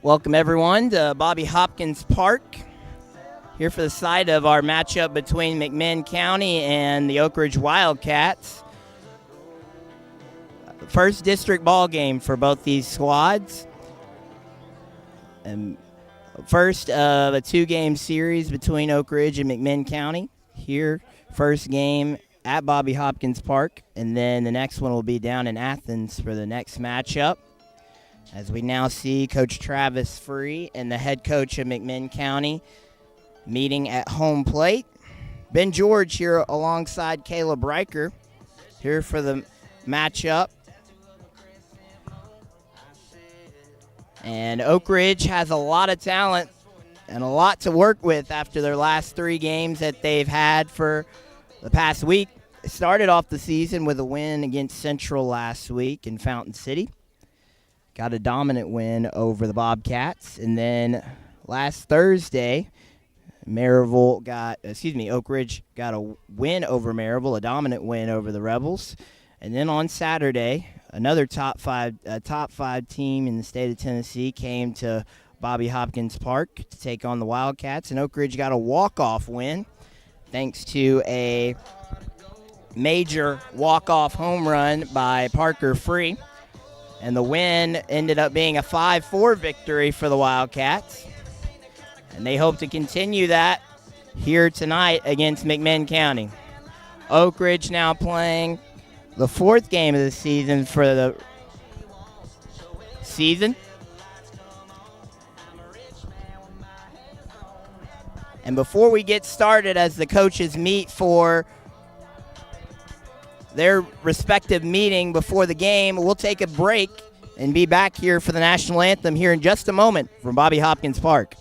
Welcome everyone to Bobby Hopkins Park, here for the site of our matchup between McMinn County and the Oak Ridge Wildcats. First district ball game for both these squads. And first of a two-game series between Oak Ridge and McMinn County. Here, first game at Bobby Hopkins Park, and then the next one will be down in Athens for the next matchup. As we now see Coach Travis Free and the head coach of McMinn County meeting at home plate. Ben George here alongside Caleb Riker here for the matchup. And Oak Ridge has a lot of talent and a lot to work with after their last three games that they've had for the past week. They started off the season with a win against Central last week in Fountain City. Got a dominant win over the Bobcats. And then last Thursday, Oak Ridge got a win over Maryville, a dominant win over the Rebels. And then on Saturday, another top five team in the state of Tennessee came to Bobby Hopkins Park to take on the Wildcats, and Oak Ridge got a walk-off win thanks to a major walk-off home run by Parker Free. And the win ended up being a 5-4 victory for the Wildcats. And they hope to continue that here tonight against McMinn County. Oak Ridge now playing the fourth game of the season for the season. And before we get started, as the coaches meet for their respective meeting before the game, we'll take a break and be back here for the national anthem here in just a moment from Bobby Hopkins Park.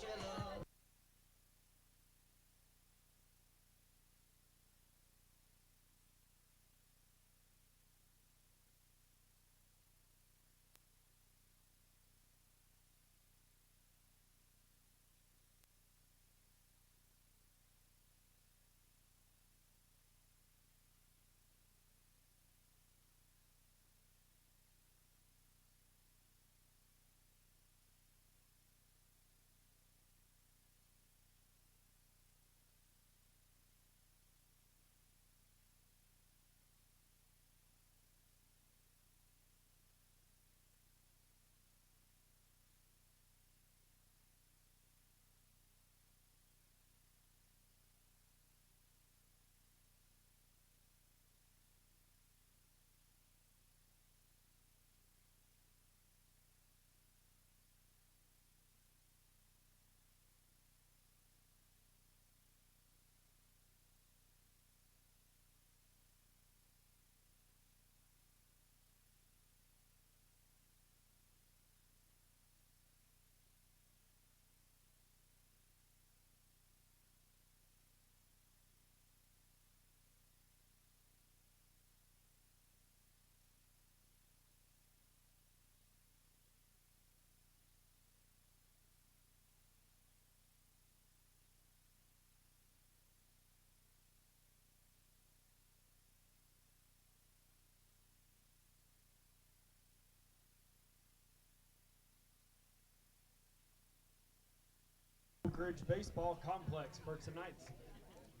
Oak Ridge Baseball Complex for tonight's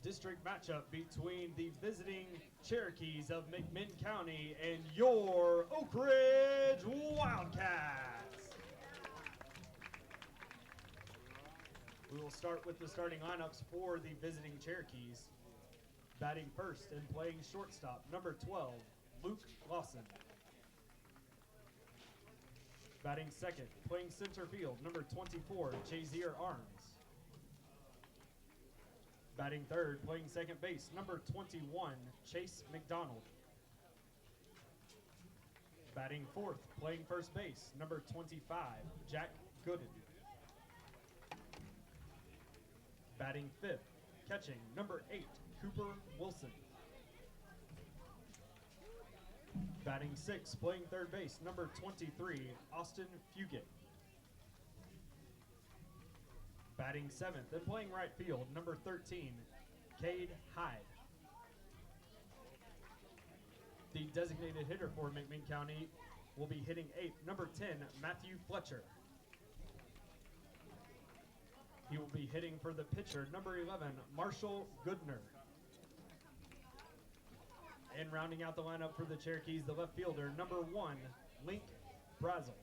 district matchup between the visiting Cherokees of McMinn County and your Oak Ridge Wildcats. We will start with the starting lineups for the visiting Cherokees. Batting first and playing shortstop, number 12, Luke Lawson. Batting second, playing center field, number 24, Jazier Arms. Batting third, playing second base, number 21, Chase McDonald. Batting fourth, playing first base, number 25, Jack Gooden. Batting fifth, catching, number 8, Cooper Wilson. Batting sixth, playing third base, number 23, Austin Fugate. Batting seventh and playing right field, number 13, Cade Hyde. The designated hitter for McMinn County will be hitting eighth, number 10, Matthew Fletcher. He will be hitting for the pitcher, number 11, Marshall Goodner. And rounding out the lineup for the Cherokees, the left fielder, number 1, Link Brazel.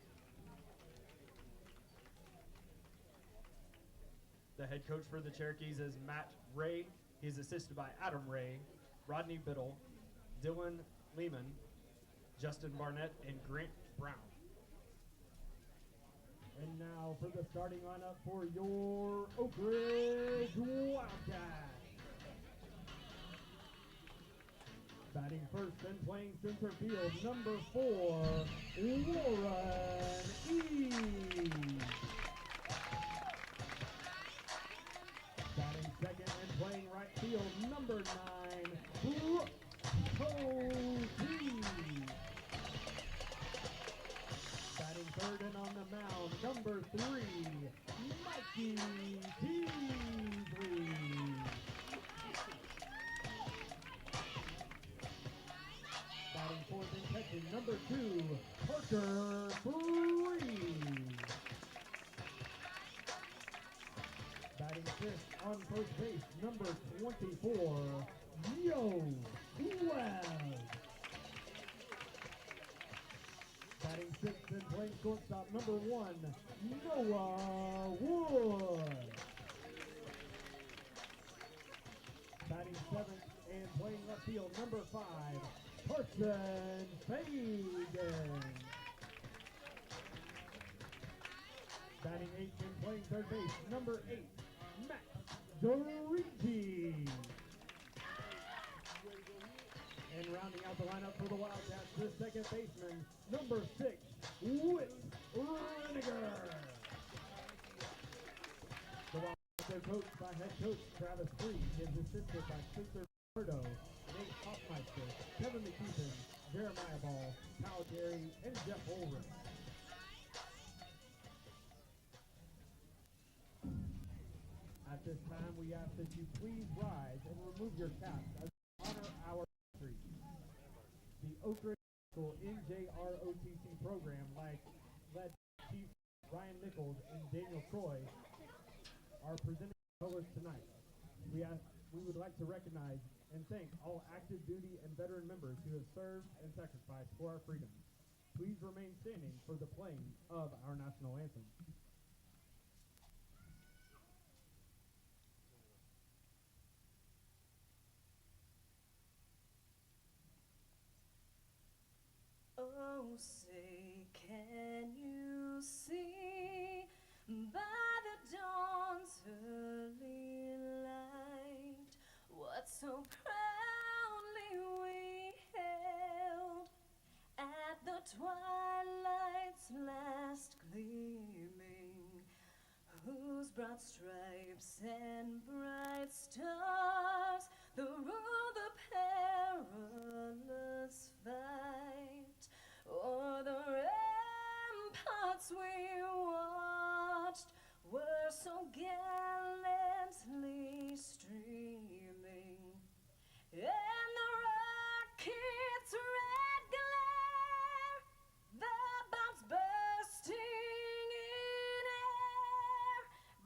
The head coach for the Cherokees is Matt Ray. He's assisted by Adam Ray, Rodney Biddle, Dylan Lehman, Justin Barnett, and Grant Brown. And now for the starting lineup for your Oak Ridge Wildcats. Batting first and playing center field, number 4, Warren Eads. Batting second and playing right field, number 9, Brooke Cody. Batting third and on the mound, number 3, Mikey Teasley. Batting fourth and catching, number 2, Parker Breeze. Batting fifth on first base, number 24, Yo Webb. Batting sixth and playing shortstop, number 1, Noah Wood. Batting seventh and playing left field, number 5, Carson Fagan. Batting eighth and playing third base, number 8, Max Doriti. And rounding out the lineup for the Wildcats, the second baseman, number 6, Whit Reniger. The Wildcats are coached by head coach Travis Freed. He is assisted by Spencer Birdo, Nate Hoffmeister, Kevin McKeithen, Jeremiah Ball, Kyle Gary, and Jeff Ulrich. At this time, we ask that you please rise and remove your caps as we honor our country. The Oak Ridge School NJROTC program, led Chief Ryan Nichols and Daniel Troy, are presenting colors tonight. We would like to recognize and thank all active duty and veteran members who have served and sacrificed for our freedom. Please remain standing for the playing of our national anthem. Oh, say, can you see by the dawn's early light what so proudly we held at the twilight's last gleaming, whose broad stripes and bright stars the rule the perilous fight o'er the ramparts we watched were so gallantly streaming, and the rocket's red glare, the bombs bursting in air,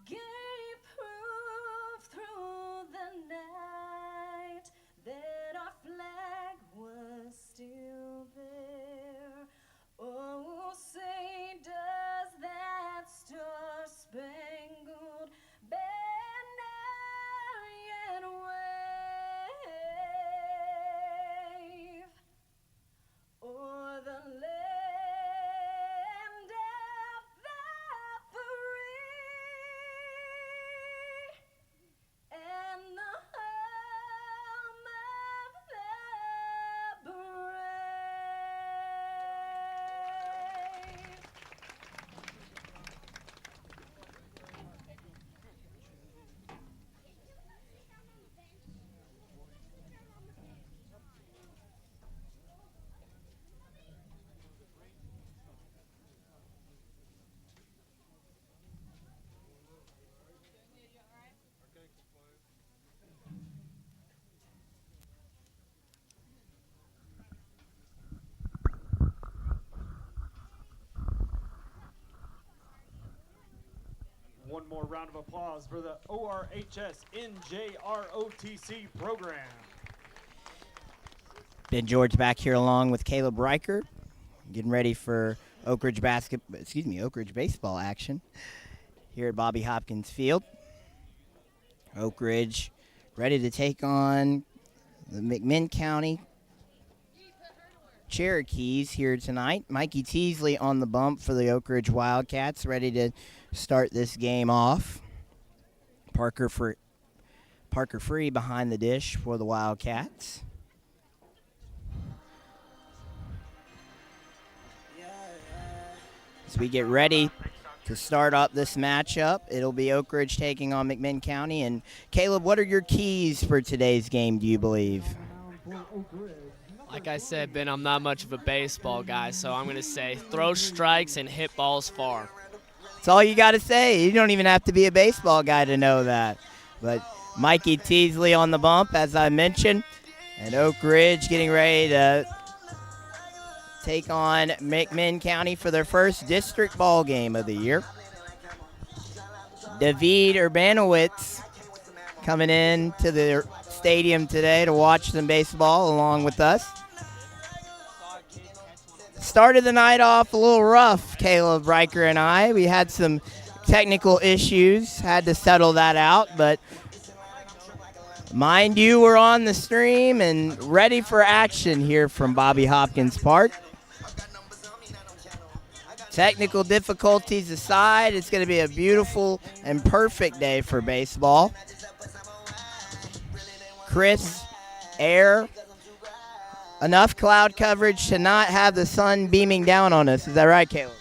gave proof through the night that our flag was still there. one more round of applause for the ORHS NJROTC program. Ben George back here along with Caleb Riker, getting ready for Oak Ridge baseball action here at Bobby Hopkins Field. Oak Ridge ready to take on the McMinn County Cherokees here tonight. Mikey Teasley on the bump for the Oak Ridge Wildcats, ready to start this game off. Parker Free behind the dish for the Wildcats. As we get ready to start up this matchup, it'll be Oak Ridge taking on McMinn County. And Caleb, what are your keys for today's game, do you believe? Like I said, Ben, I'm not much of a baseball guy, so I'm going to say throw strikes and hit balls far. That's all you got to say. You don't even have to be a baseball guy to know that. But Mikey Teasley on the bump, as I mentioned, and Oak Ridge getting ready to take on McMinn County for their first district ball game of the year. David Urbanowitz coming in to the stadium today to watch some baseball along with us. Started the night off a little rough, Caleb Riker and I. We had some technical issues, had to settle that out, but mind you, we're on the stream and ready for action here from Bobby Hopkins Park. Technical difficulties aside, it's going to be a beautiful and perfect day for baseball. Crisp air, enough cloud coverage to not have the sun beaming down on us. Is that right, Caleb?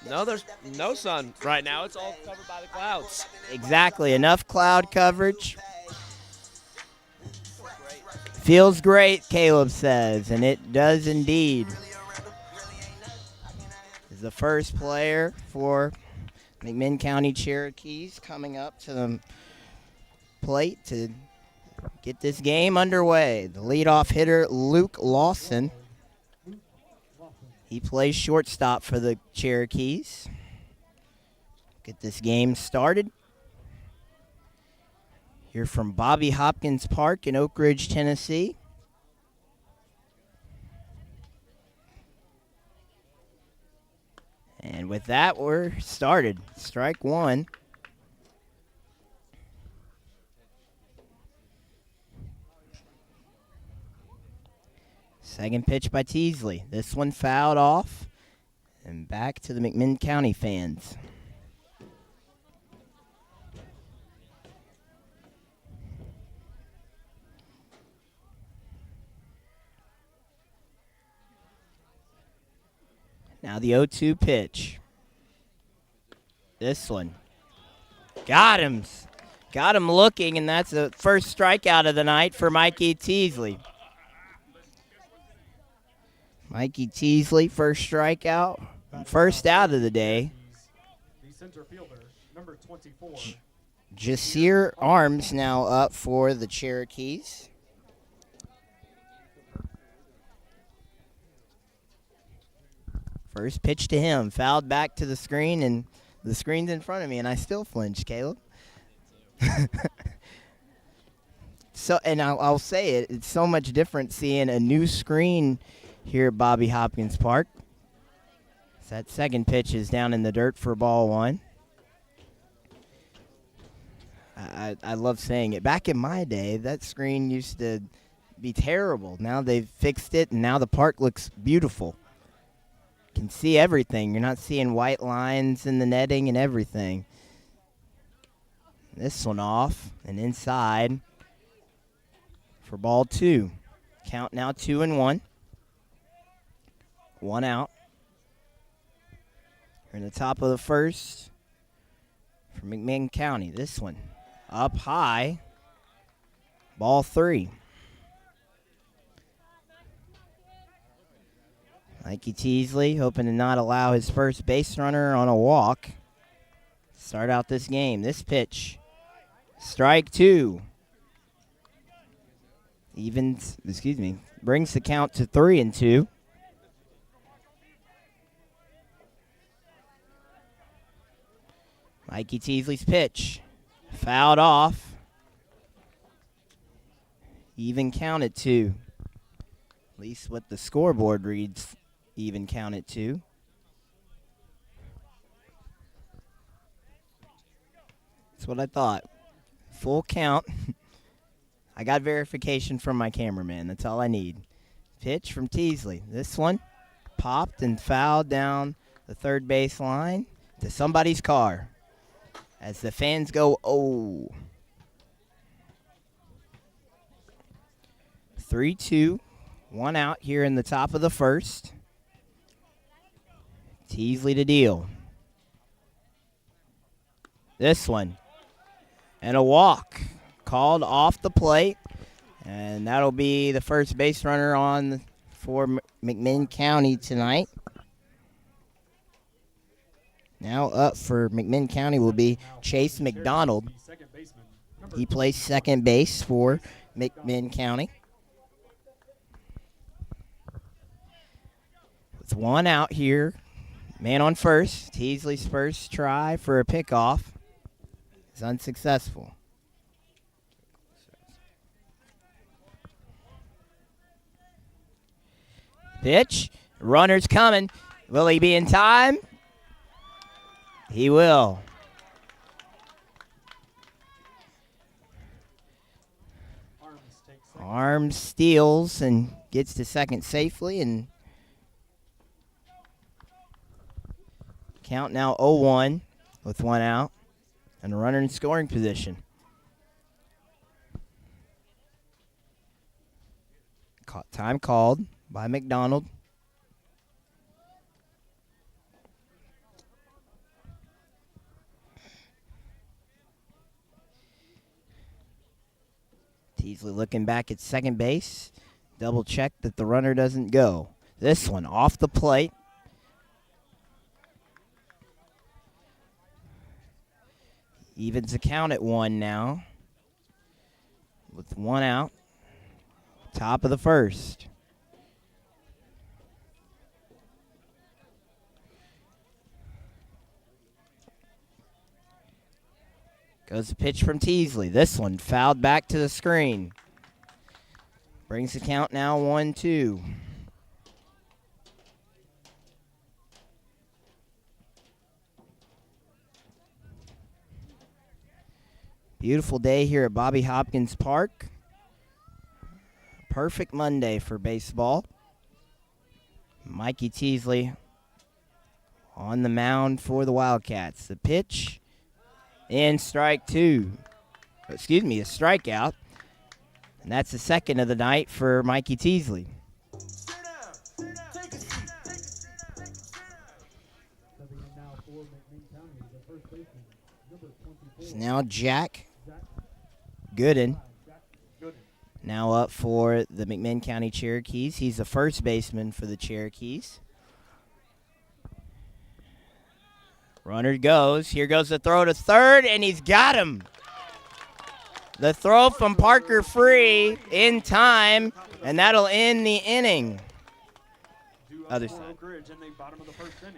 No, there's no sun right now. It's all covered by the clouds. Exactly, enough cloud coverage. Feels great, Caleb says, and it does indeed. Is the first player for McMinn County Cherokees coming up to the plate to get this game underway. The leadoff hitter, Luke Lawson. He plays shortstop for the Cherokees. Get this game started. Here from Bobby Hopkins Park in Oak Ridge, Tennessee. And with that, we're started. Strike one. Second pitch by Teasley. This one fouled off. And back to the McMinn County fans. Now the 0-2 pitch. This one. Got him. Got him looking, and that's the first strikeout of the night for Mikey Teasley. Mikey Teasley, first strikeout. First out of the day. The center fielder, number 24. Jasir Arms now up for the Cherokees. First pitch to him, fouled back to the screen, and the screen's in front of me, and I still flinch, Caleb. So, and I'll say it, it's so much different seeing a new screen here at Bobby Hopkins Park. So that second pitch is down in the dirt for ball one. I love saying it. Back in my day, that screen used to be terrible. Now they've fixed it, and now the park looks beautiful. Can see everything. You're not seeing white lines in the netting and everything. This one off and inside for ball two. Count now 2-1. One out. We're in the top of the first for McMinn County. This one up high. Ball three. Mikey Teasley hoping to not allow his first base runner on a walk. Start out this game. This pitch. Strike two. Brings the count to 3-2. Mikey Teasley's pitch. Fouled off. Even counted 2. At least what the scoreboard reads, even counted 2. That's what I thought. Full count. I got verification from my cameraman. That's all I need. Pitch from Teasley. This one popped and fouled down the third base line to somebody's car. As the fans go, oh. 3-2. 1 out here in the top of the first. Teasley to deal. This one. And a walk called off the plate. And that'll be the first base runner on for McMinn County tonight. Now up for McMinn County will be Chase McDonald. He plays second base for McMinn County. With 1 out here, man on first. Teasley's first try for a pickoff is unsuccessful. Pitch, runner's coming. Will he be in time? He will. Arms steals and gets to second safely, and count now 0-1 with 1 out and a runner in scoring position. Time called by McDonald. Teasley looking back at second base. Double check that the runner doesn't go. This one off the plate. Evens the count at 1 now. With 1 out. Top of the first. Goes the pitch from Teasley. This one fouled back to the screen. Brings the count now 1-2. Beautiful day here at Bobby Hopkins Park. Perfect Monday for baseball. Mikey Teasley on the mound for the Wildcats. The pitch and strike 2. Excuse me, a strikeout. And that's the second of the night for Mikey Teasley. So now Jack Gooden. Now up for the McMinn County Cherokees. He's the first baseman for the Cherokees. Runner goes. Here goes the throw to third, and he's got him. The throw from Parker Free in time, and that'll end the inning. Other side.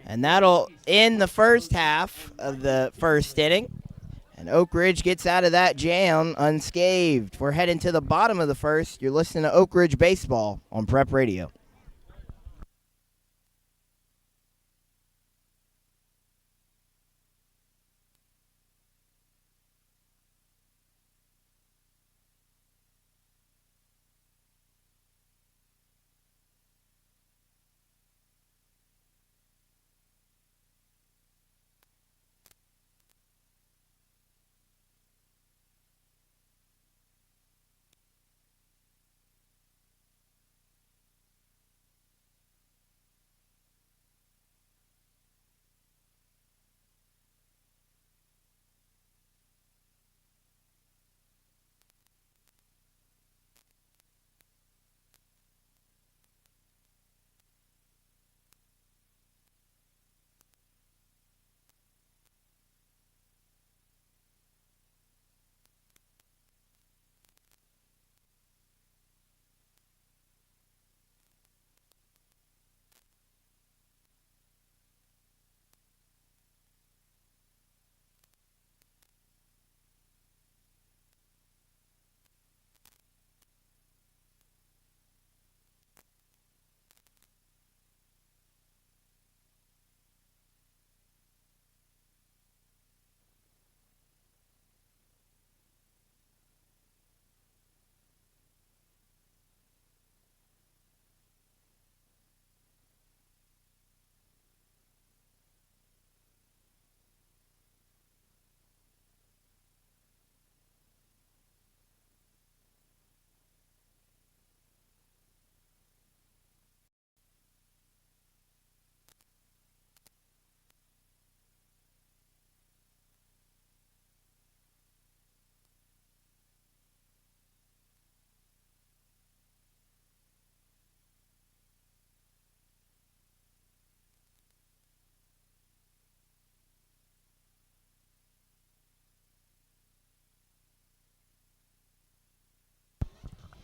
And that'll end the first half of the first inning. And Oak Ridge gets out of that jam unscathed. We're heading to the bottom of the first. You're listening to Oak Ridge Baseball on Prep Radio.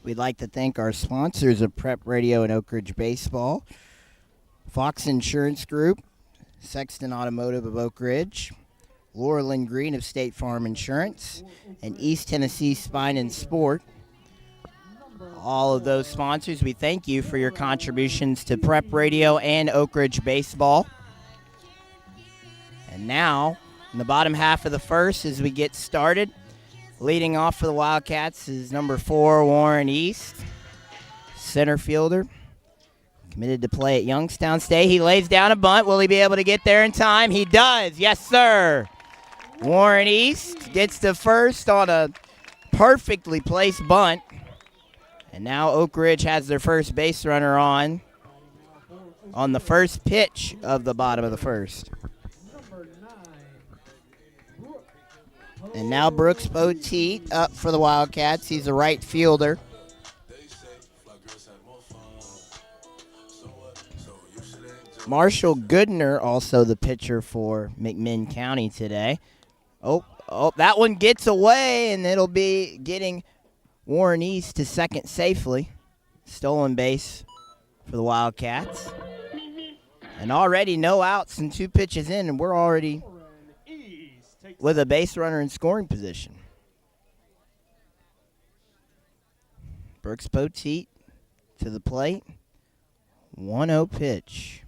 we'd like to thank our sponsors of Prep Radio and Oak Ridge Baseball, Fox Insurance Group, Sexton Automotive of Oak Ridge, Laurel Green of State Farm Insurance, and East Tennessee Spine and Sport. All of those sponsors, we thank you for your contributions to Prep Radio and Oak Ridge Baseball. And now, in the bottom half of the first, as we get started, leading off for the Wildcats is number 4, Warren East, center fielder. Committed to play at Youngstown State. He lays down a bunt. Will he be able to get there in time? He does. Yes, sir. Warren East gets to first on a perfectly placed bunt. And now Oak Ridge has their first base runner on the first pitch of the bottom of the first. And now Brooks Poteet up for the Wildcats. He's a right fielder. Marshall Goodner, also the pitcher for McMinn County today. Oh, that one gets away, and it'll be getting Warren East to second safely. Stolen base for the Wildcats. And already no outs and 2 pitches in, and we're already with a base runner in scoring position. Brooks Poteet to the plate. 1-0 pitch.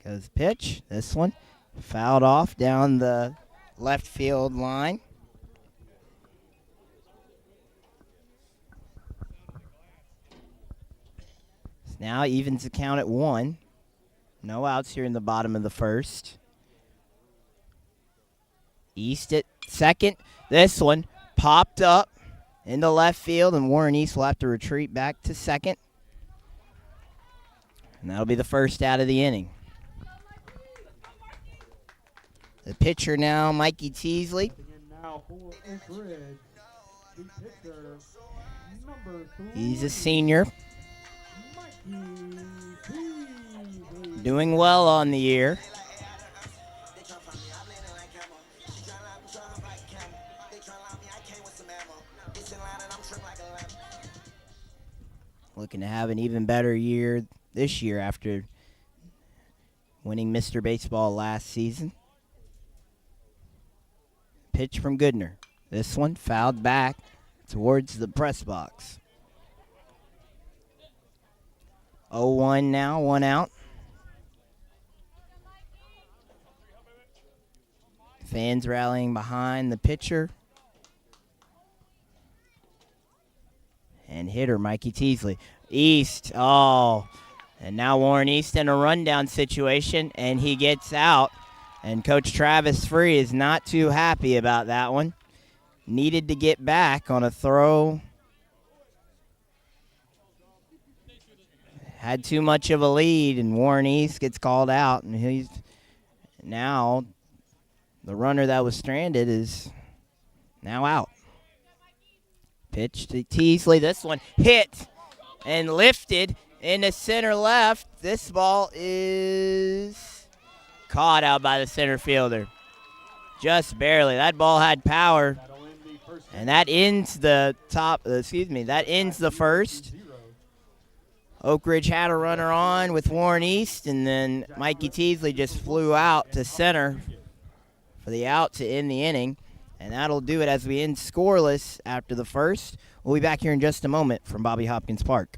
Goes pitch. This one fouled off down the left field line. Now evens the count at 1. No outs here in the bottom of the first. East at second. This one popped up into left field, and Warren East will have to retreat back to second. And that'll be the first out of the inning. The pitcher now, Mikey Teasley. He's a senior. Doing well on the year. Looking to have an even better year this year after winning Mr. Baseball last season. Pitch from Goodner. This one fouled back towards the press box. 0-1 now, 1 out. Fans rallying behind the pitcher. And hitter Mikey Teasley. East, and now Warren East in a rundown situation, and he gets out. And Coach Travis Free is not too happy about that one. Needed to get back on a throw. Had too much of a lead, and Warren East gets called out. And he's now the runner that was stranded is now out. Pitch to Teasley. This one hit and lifted into center left. This ball is caught out by the center fielder. Just barely. That ball had power. And that ends the first. Oak Ridge had a runner on with Warren East, and then Mikey Teasley just flew out to center for the out to end the inning. And that'll do it as we end scoreless after the first. We'll be back here in just a moment from Bobby Hopkins Park.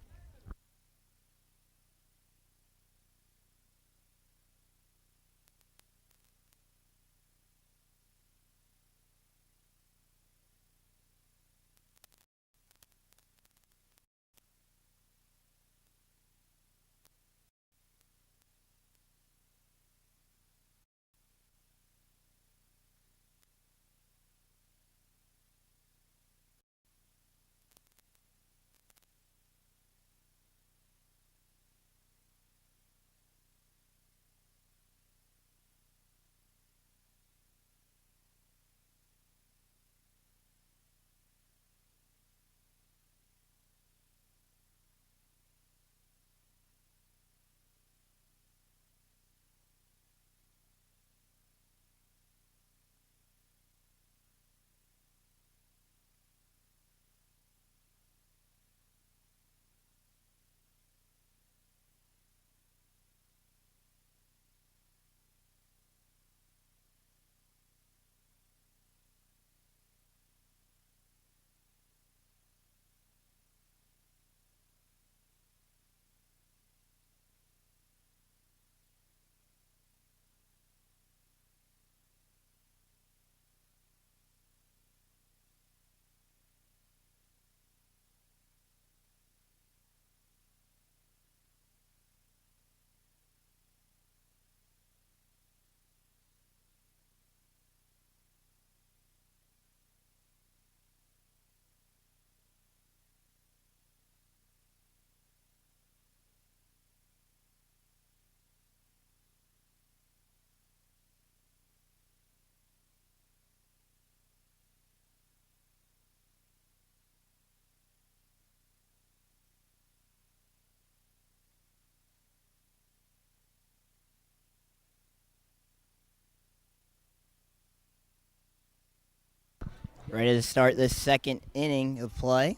Ready to start this second inning of play.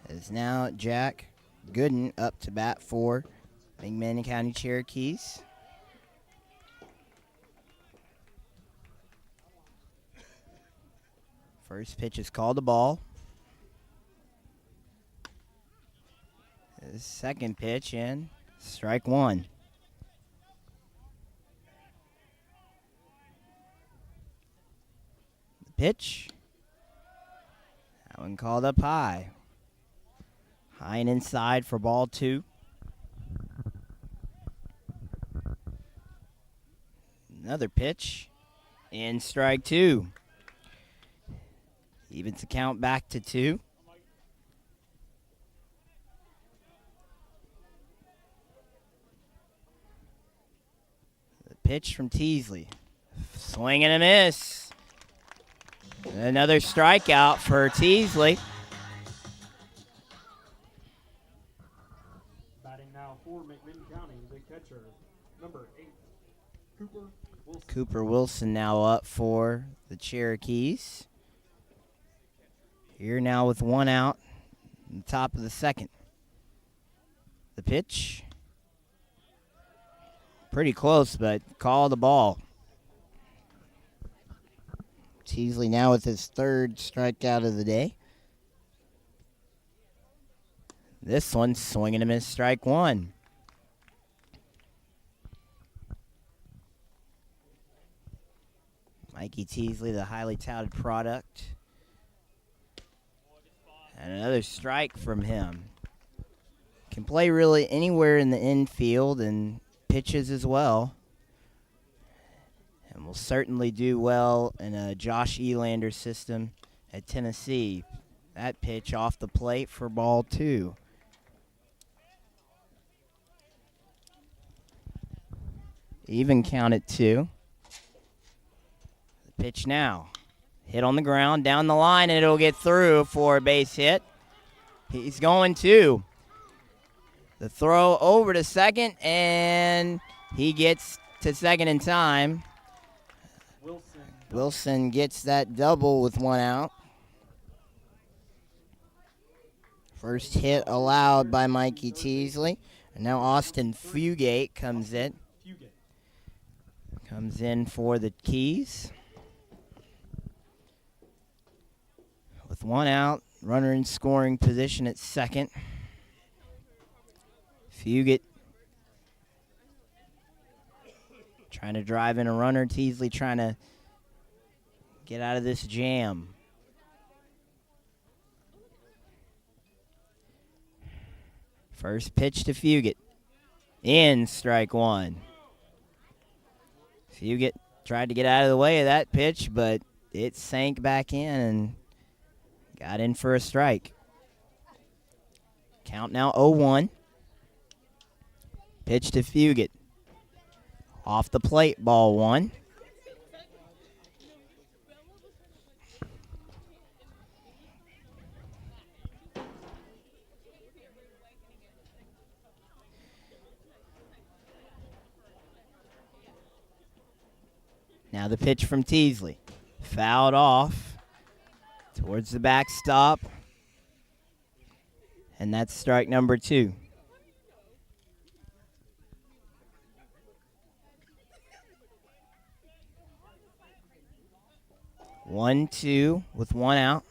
Is now Jack Gooden up to bat for McMinn County Cherokees. First pitch is called a ball. The second pitch in, strike one. The pitch, that one called up high. High and inside for ball two. Another pitch, and strike two. Evens the count back to 2. The pitch from Teasley. Swing and a miss. Another strikeout for Teasley. Batting now for McMinn County, the catcher, number 8, Cooper Wilson. Cooper Wilson now up for the Cherokees. Here now with one out in the top of the second. The pitch. Pretty close, but call the ball. Teasley now with his third strikeout of the day. This one's swinging a miss, strike one. Mikey Teasley, the highly touted product. And another strike from him. Can play really anywhere in the infield and pitches as well. And will certainly do well in a Josh Elander system at Tennessee. That pitch off the plate for ball two. Even count at 2. The pitch now. Hit on the ground, down the line, and it'll get through for a base hit. He's going to. The throw over to second, and he gets to second in time. Wilson gets that double with one out. First hit allowed by Mikey Teasley. And now Austin Fugate comes in. Comes in for the Keys. With one out, runner in scoring position at second. Fugate trying to drive in a runner. Teasley trying to get out of this jam. First pitch to Fugate. In, strike one. Fugate tried to get out of the way of that pitch, but it sank back in and got in for a strike. Count now 0-1. Pitch to Fugate. Off the plate, ball one. Now the pitch from Teasley. Fouled off towards the backstop. And that's strike number 2. One, two with one out.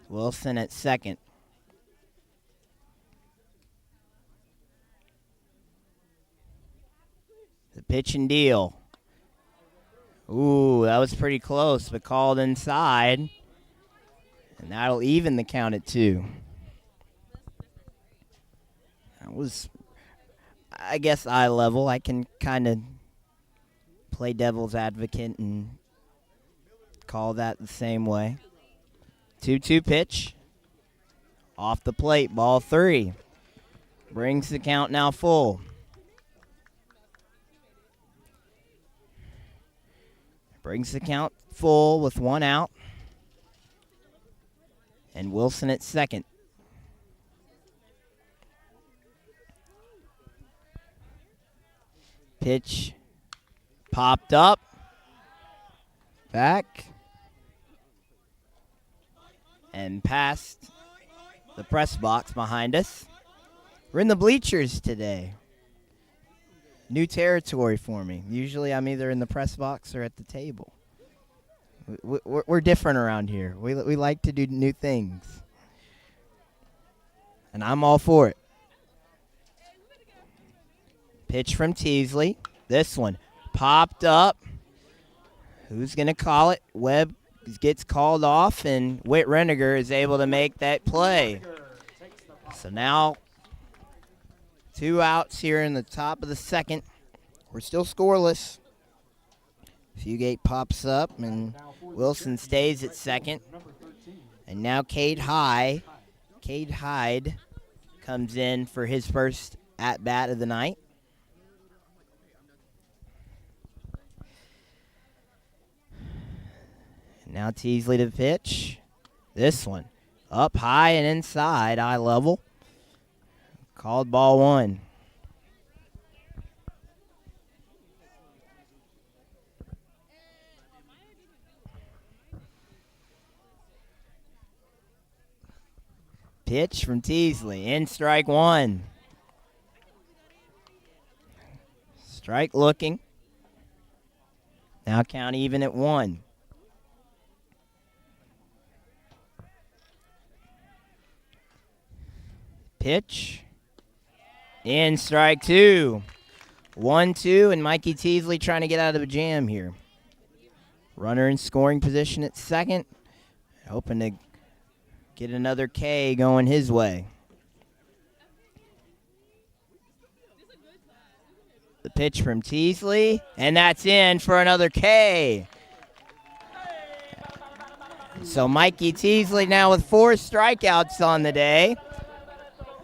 Wilson at second. The pitch and deal. Ooh, that was pretty close, but called inside. And that'll even the count at 2. That was, I guess, eye level. I can kind of play devil's advocate and call that the same way. 2-2 pitch. Off the plate, ball 3. Brings the count now full. Brings the count full with one out. And Wilson at second. Pitch Popped up. Back. And past the press box behind us. We're in the bleachers today. New territory for me. Usually I'm either in the press box or at the table. We're different around here. We like to do new things. And I'm all for it. Pitch from Teasley. This one popped up. Who's going to call it? Webb gets called off, and Whit Reniger is able to make that play. So now 2 outs here in the top of the second. We're still scoreless. Fugate pops up, and Wilson stays at second. And now Cade Hyde comes in for his first at-bat of the night. Now Teasley to pitch. This one up high and inside, eye level. Called ball 1. Pitch from Teasley, in strike 1. Strike looking. Now count even at 1. Pitch. In strike 2. 1-2, and Mikey Teasley trying to get out of a jam here. Runner in scoring position at second. Hoping to get another K going his way. The pitch from Teasley, and that's in for another K. So Mikey Teasley now with 4 strikeouts on the day.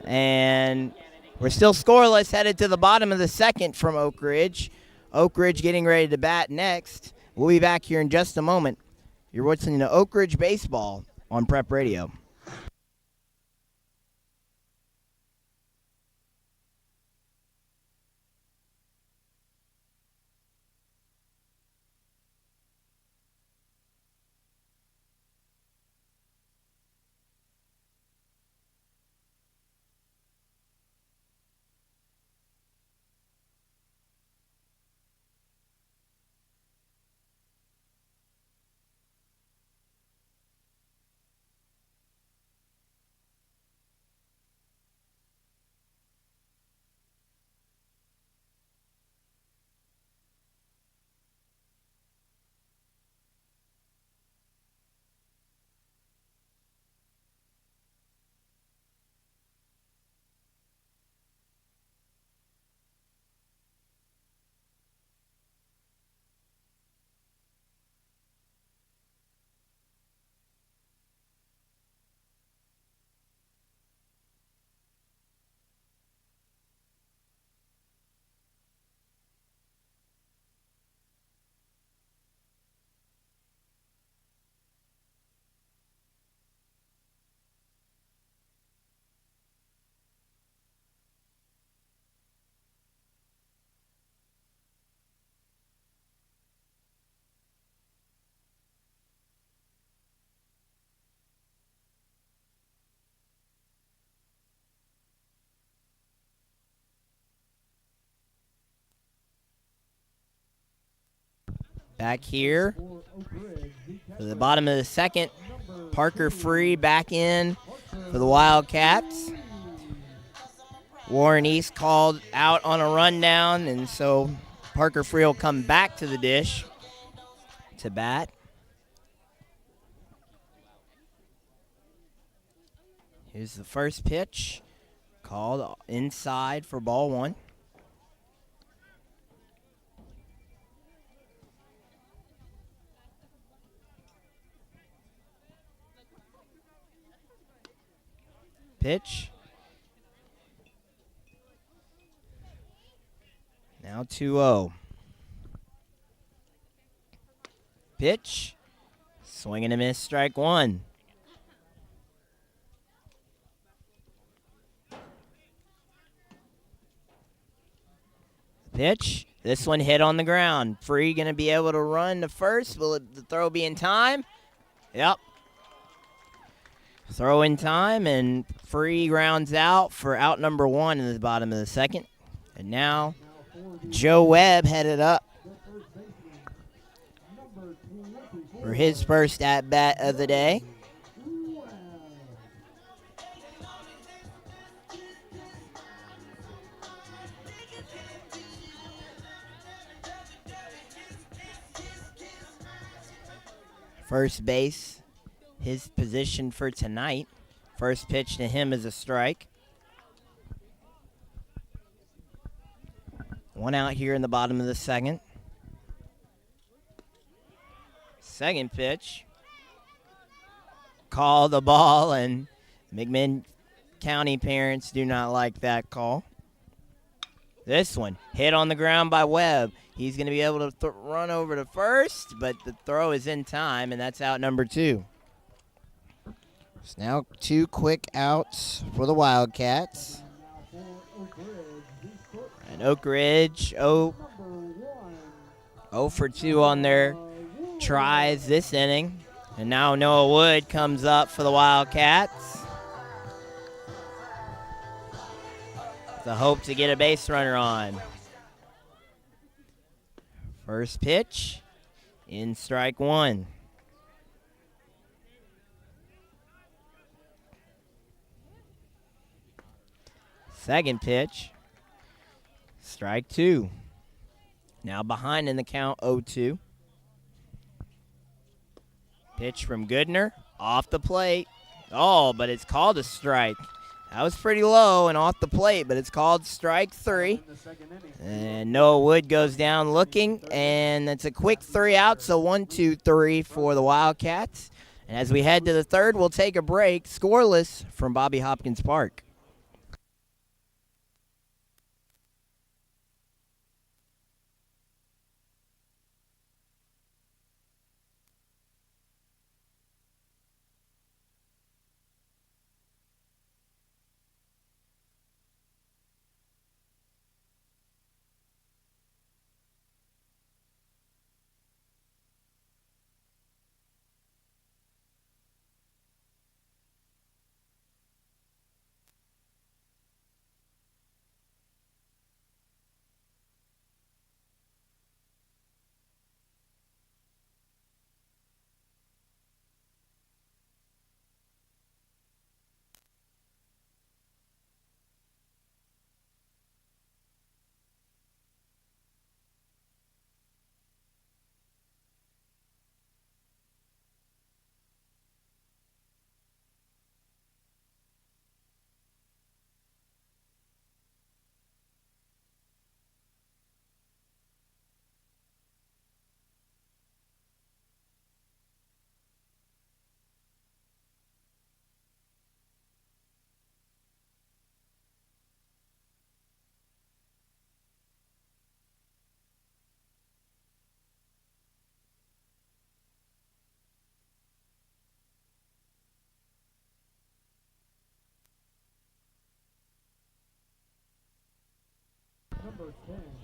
And we're still scoreless, headed to the bottom of the second from Oak Ridge. Oak Ridge getting ready to bat next. We'll be back here in just a moment. You're listening to Oak Ridge Baseball on Prep Radio. Back here for the bottom of the second. Parker Free back in for the Wildcats. Warren East called out on a rundown, and so Parker Free will come back to the dish to bat. Here's the first pitch, called inside for ball 1. Pitch. Now 2-0. Pitch. Swing and a miss, strike 1. Pitch. This one hit on the ground. Free going to be able to run to first. Will the throw be in time? Yep. Throw in time, and Free rounds out for out number 1 in the bottom of the second. And now Joe Webb headed up for his first at-bat of the day. First base, his position for tonight. First pitch to him is a strike. One out here in the bottom of the second. Second pitch. Call the ball, and McMinn County parents do not like that call. This one hit on the ground by Webb. He's going to be able to run over to first, but the throw is in time, and that's out number 2. So now 2 quick outs for the Wildcats. And Oak Ridge 0 for 2 on their tries this inning. And now Noah Wood comes up for the Wildcats. The hope to get a base runner on. First pitch in strike 1. Second pitch, strike 2. Now behind in the count, 0-2. Pitch from Goodner, off the plate. Oh, but it's called a strike. That was pretty low and off the plate, but it's called strike 3. And Noah Wood goes down looking, and it's a quick 3 outs, so 1-2-3 for the Wildcats. And as we head to the third, we'll take a break, scoreless from Bobby Hopkins Park.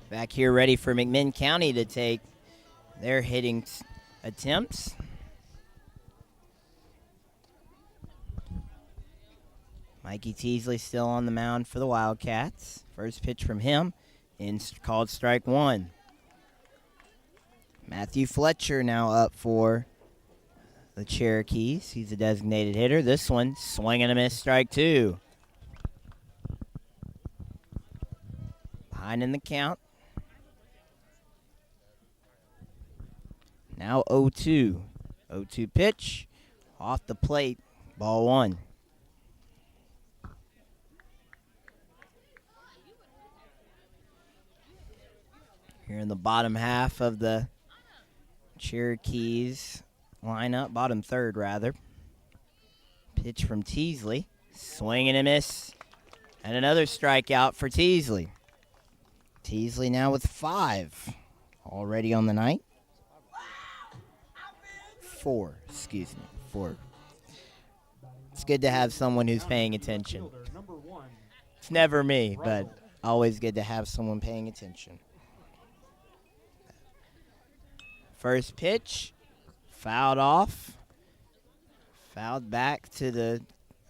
Back here ready for McMinn County to take their hitting attempts. Mikey Teasley still on the mound for the Wildcats. First pitch from him called strike 1. Matthew Fletcher now up for the Cherokees. He's a designated hitter. This one, swing and a miss, strike 2. Behind in the count. Now 0-2. 0-2 pitch. Off the plate. Ball 1. Here in the bottom half of the Cherokees lineup. Bottom third, rather. Pitch from Teasley. Swing and a miss. And another strikeout for Teasley. Teasley now with 5 already on the night. 4. It's good to have someone who's paying attention. It's never me, but always good to have someone paying attention. First pitch, fouled off. Fouled back to the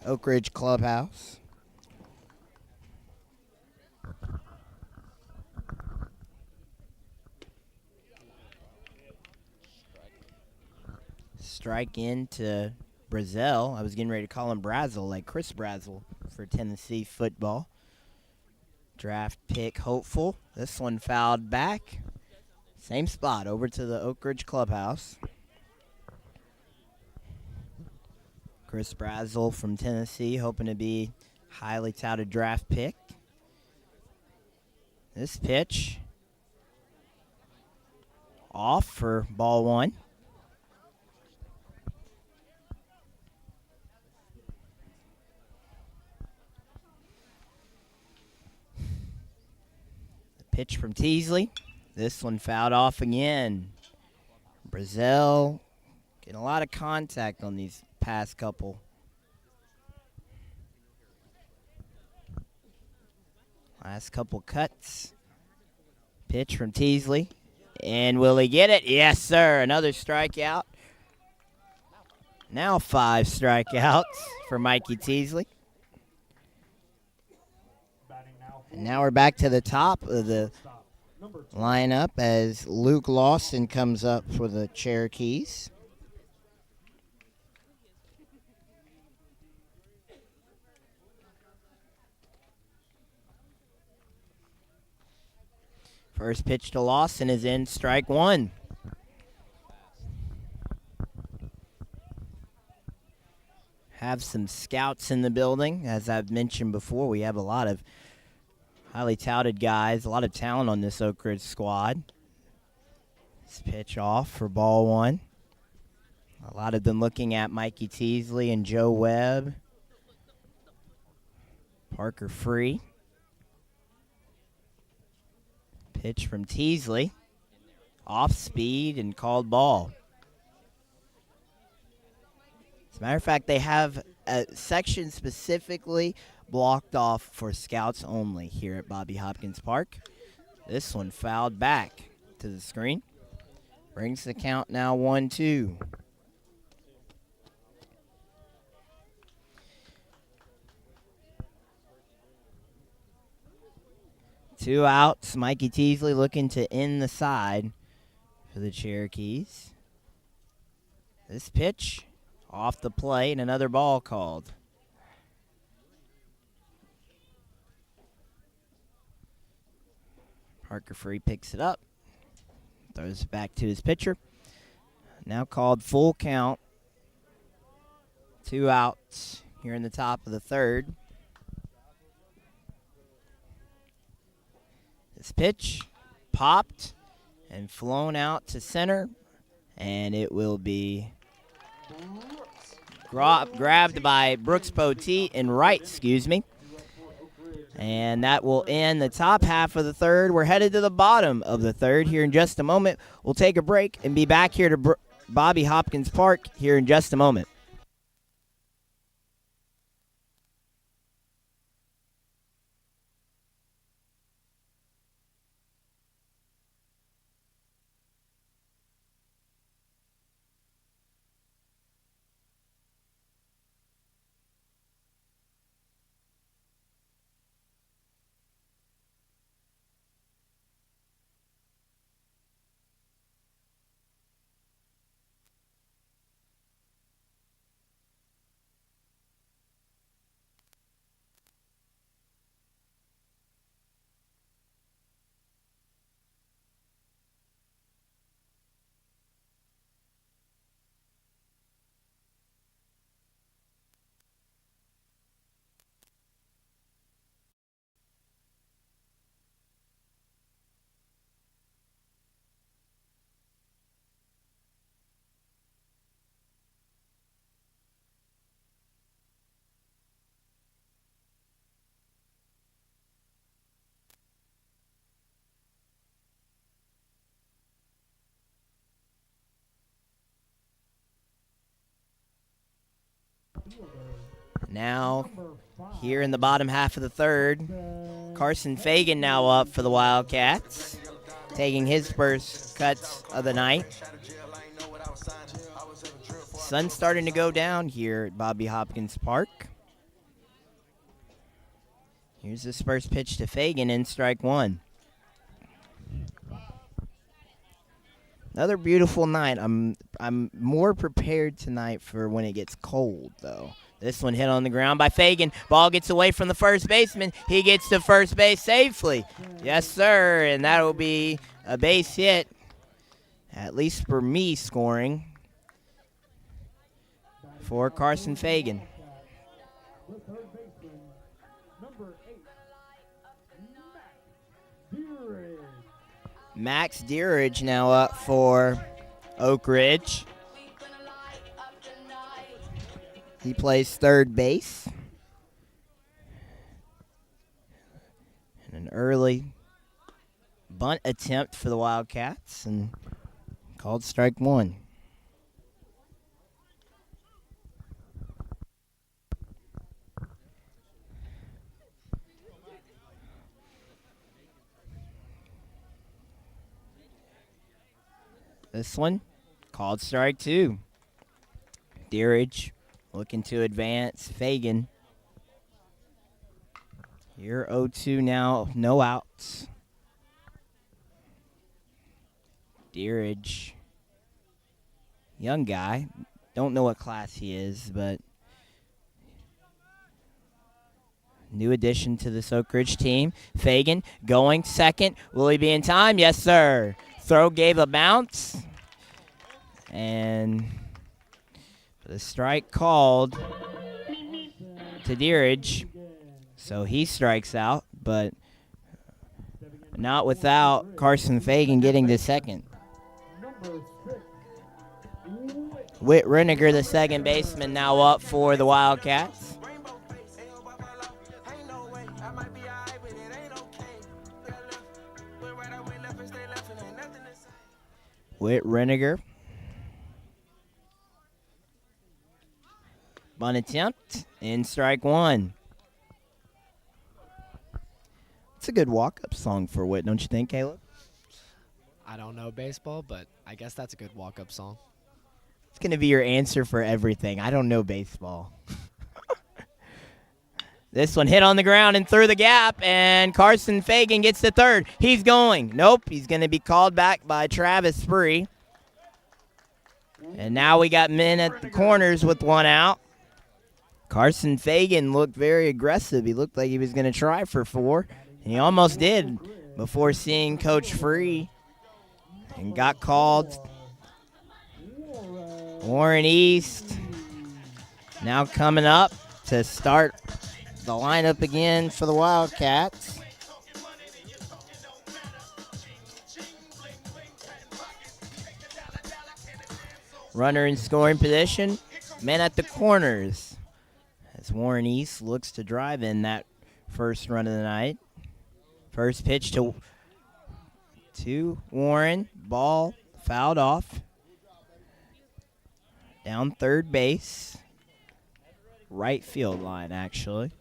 Oak Ridge clubhouse. Strike into Brazel. I was getting ready to call him Brazel, like Chris Brazel for Tennessee football. Draft pick hopeful. This one fouled back. Same spot, over to the Oak Ridge clubhouse. Chris Brazel from Tennessee, hoping to be highly touted draft pick. This pitch off for ball one. Pitch from Teasley. This one fouled off again. Brazel getting a lot of contact on these past couple. Last couple cuts. Pitch from Teasley. And will he get it? Yes, sir. Another strikeout. Now 5 strikeouts for Mikey Teasley. And now we're back to the top of the lineup as Luke Lawson comes up for the Cherokees. First pitch to Lawson is in, strike one. Have some scouts in the building. As I've mentioned before, we have a lot of highly touted guys, a lot of talent on this Oak Ridge squad. This pitch off for ball one. A lot of them looking at Mikey Teasley and Joe Webb. Parker Free. Pitch from Teasley. Off speed and called ball. As a matter of fact, they have a section specifically blocked off for scouts only here at Bobby Hopkins Park. This one fouled back to the screen. Brings the count now 1-2. Two outs. Mikey Teasley looking to end the side for the Cherokees. This pitch off the plate and another ball called. Parker Free picks it up, throws it back to his pitcher. Now called full count. 2 outs here in the top of the third. This pitch popped and flown out to center, and it will be grabbed by Brooks Poteet and Wright, And that will end the top half of the third. We're headed to the bottom of the third here in just a moment. We'll take a break and be back here to Bobby Hopkins Park here in just a moment. Now, here in the bottom half of the third, Carson Fagan now up for the Wildcats. taking his first cuts of the night. Sun's starting to go down here at Bobby Hopkins Park. Here's his first pitch to Fagan in strike one. Another beautiful night. I'm more prepared tonight for when it gets cold, though. This one hit on the ground by Fagan. Ball gets away from the first baseman. He gets to first base safely. Yes, sir, and that will be a base hit, at least for me scoring, for Carson Fagan. The third baseman, number 8, Max Deerage now up for Oak Ridge. He plays third base. And an early bunt attempt for the Wildcats and called strike one. This one, called strike two. Deerage looking to advance. Fagan. Here 0-2 now, no outs. Deerage, young guy. Don't know what class he is, but new addition to the Oak Ridge team. Fagan going second. Will he be in time? Yes, sir. Throw gave a bounce. And the strike called to Deerage. So he strikes out, but not without Carson Fagan getting to second. Whit Reniger, the second baseman, now up for the Wildcats. Whit Reniger. Bunt attempt in strike one. It's a good walk-up song for Whit, don't you think, Caleb? I don't know baseball, but I guess that's a good walk-up song. It's going to be your answer for everything. I don't know baseball. This one hit on the ground and through the gap, and Carson Fagan gets to third. He's going. Nope, he's going to be called back by Travis Spree. And now we got men at the corners with one out. Carson Fagan looked very aggressive. He looked like he was going to try for four. And he almost did before seeing Coach Free and got called. Warren East now coming up to start the lineup again for the Wildcats. Runner in scoring position, men at the corners. As Warren East looks to drive in that first run of the night. First pitch to Warren. Ball fouled off. Down third base. Right field line, actually.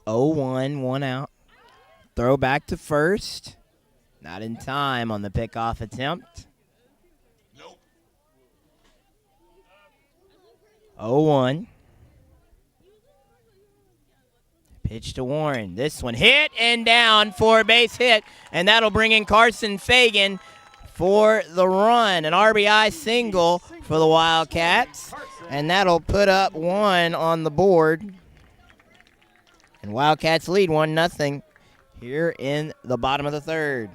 Oh, 1 out. Throw back to first. Not in time on the pickoff attempt. Nope. 0-1. Pitch to Warren. This one hit and down for a base hit, and that'll bring in Carson Fagan for the run. An RBI single for the Wildcats, and that'll put up one on the board. And Wildcats lead 1-0 here in the bottom of the third.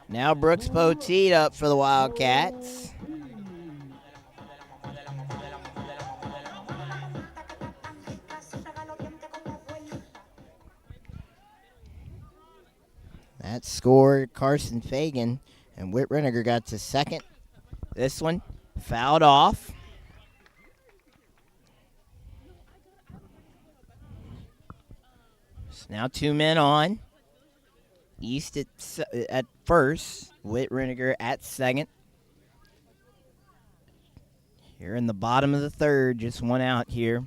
Now Brooks Poteet up for the Wildcats. That scored Carson Fagan, and Whit Reniger got to second. This one fouled off. So now two men on. East at first. Whit Reniger at second. Here in the bottom of the third, just one out here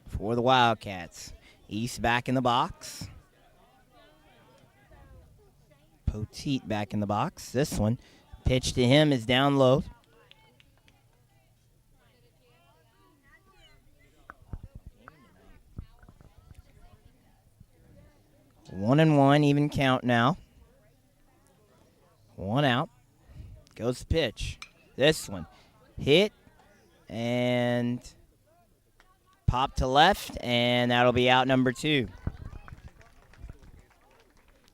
for the Wildcats. East back in the box. Poteet back in the box. This one, pitch to him is down low. One and one, even count now. One out. Goes the pitch. This one, hit and pop to left, and that'll be out number 2.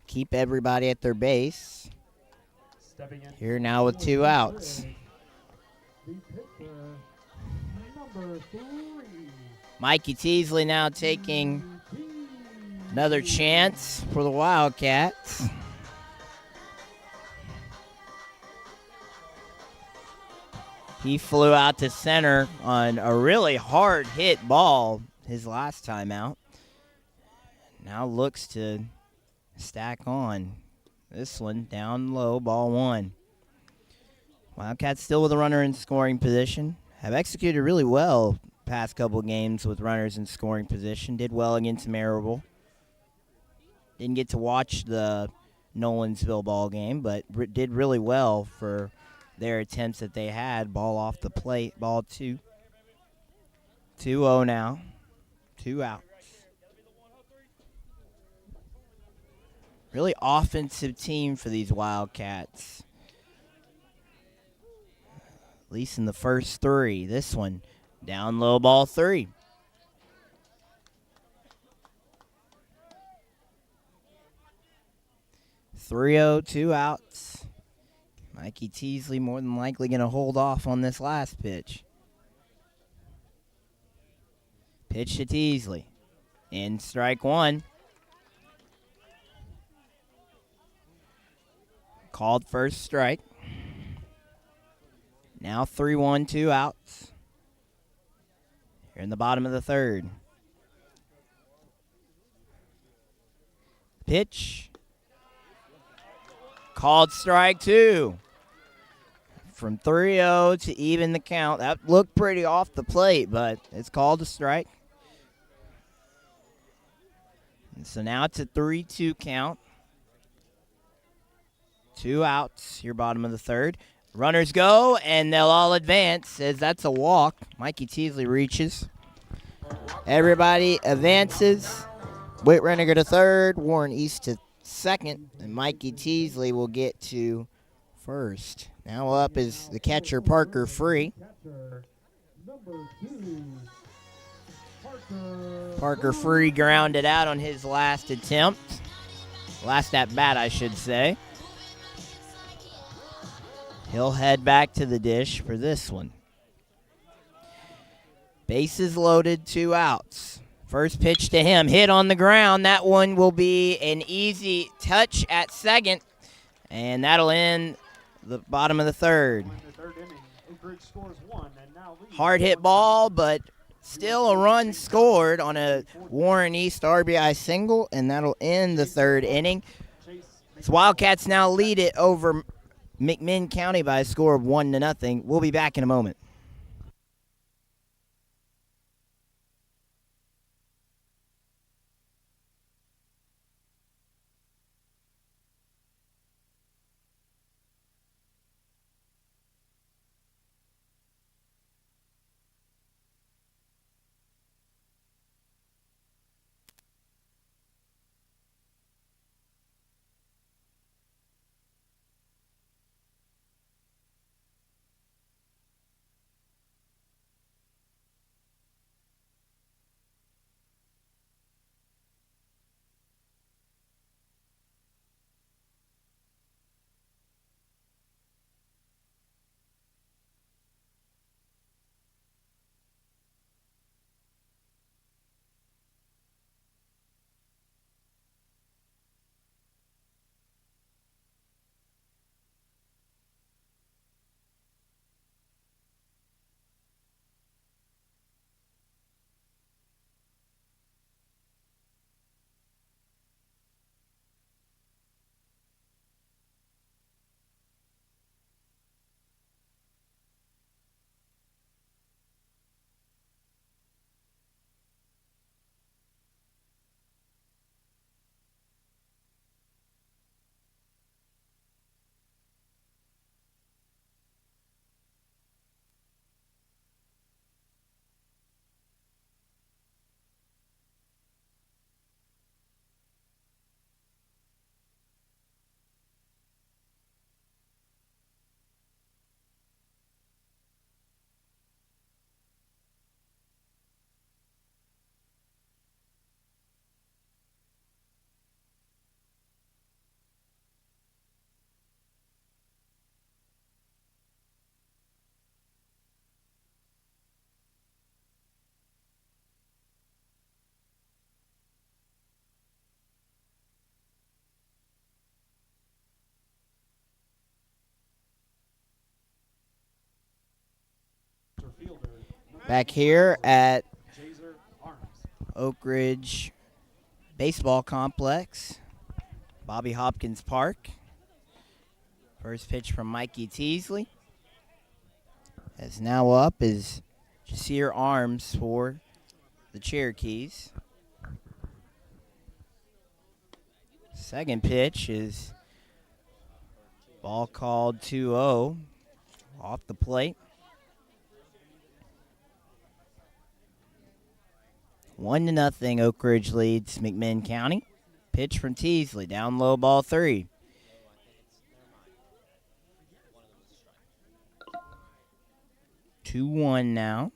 Keep everybody at their base. Here now with 2 outs. Mikey Teasley now taking another chance for the Wildcats. He flew out to center on a really hard hit ball his last time out. Now looks to stack on. This one down low, ball 1. Wildcats still with a runner in scoring position. Have executed really well past couple games with runners in scoring position. Did well against Marable. Didn't get to watch the Nolensville ball game, but did really well for their attempts that they had. Ball off the plate, ball 2. 2-0 now. 2 outs. Really offensive team for these Wildcats. At least in the first 3. This one, down low, ball 3. (3-0), 2 outs. Mikey Teasley more than likely going to hold off on this last pitch. Pitch to Teasley. In strike 1. Called first strike. Now 3-1, 2 outs. Here in the bottom of the third. Pitch. Called strike 2. From 3-0 to even the count. That looked pretty off the plate, but it's called a strike. And so now it's a 3-2 count. 2 outs here, bottom of the third. Runners go, and they'll all advance as that's a walk. Mikey Teasley reaches. Everybody advances. Whit Reniger to third, Warren East to second, and Mikey Teasley will get to first. Now up is the catcher, Parker Free. Parker Free grounded out on his last attempt. Last at bat, I should say. He'll head back to the dish for this one. Bases loaded, 2 outs. First pitch to him, hit on the ground. That one will be an easy touch at second, and that'll end the bottom of the third. Hard hit ball, but still a run scored on a Warren East RBI single, and that'll end the third inning. So Wildcats now lead it over McMinn County by a score of 1-0. We'll be back in a moment. Back here at Jaser Arms. Oak Ridge Baseball Complex, Bobby Hopkins Park. First pitch from Mikey Teasley. As now up is Jasir Arms for the Cherokees. Second pitch is ball called 2-0 off the plate. 1-0 Oak Ridge leads McMinn County. Pitch from Teasley, down low, ball 3. Two one now.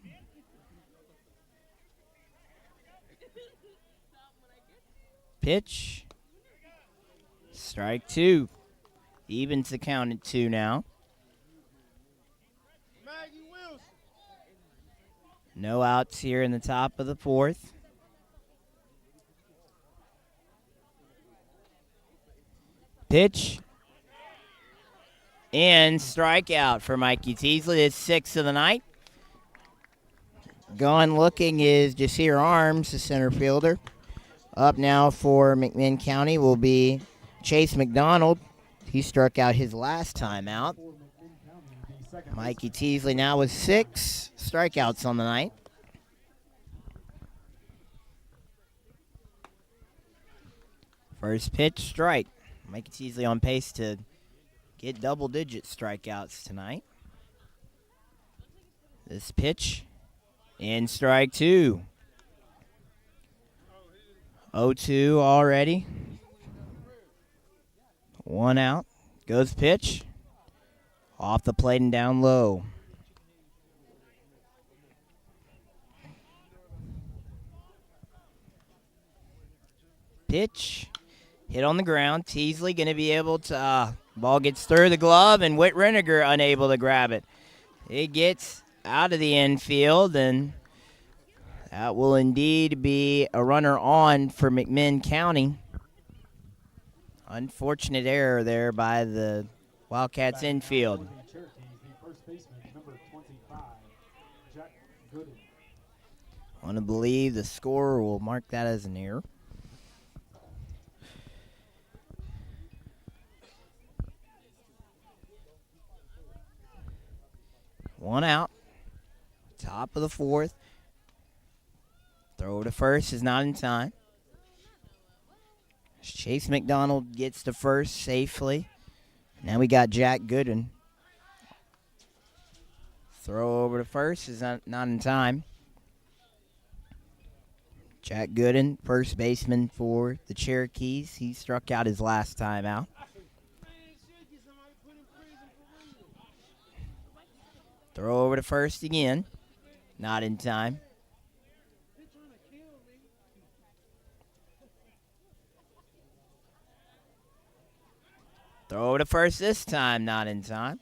Pitch. Strike 2. Evens the count at 2 now. No outs here in the top of the 4th. Pitch. And strikeout for Mikey Teasley. It's 6th of the night. Gone looking is Jasir Arms, the center fielder. Up now for McMinn County will be Chase McDonald. He struck out his last time out. Mikey Teasley now with 6 strikeouts on the night. First pitch, strike. Mikey Teasley on pace to get double-digit strikeouts tonight. This pitch, and strike 2. 0-2 already. 1 out. Goes pitch. Off the plate and down low. Pitch. Hit on the ground. Teasley going to be able to, ball gets through the glove, and Whit Reniger unable to grab it. It gets out of the infield, and that will indeed be a runner on for McMinn County. Unfortunate error there by the Wildcats infield. I want to believe the scorer will mark that as an error. One out. Top of the 4th. Throw to first is not in time. Chase McDonald gets to first safely. Now we got Jack Gooden. Throw over to first is not in time. Jack Gooden, first baseman for the Cherokees. He struck out his last time out. Throw over to first again. Not in time. Throw over to first this time. Not in time.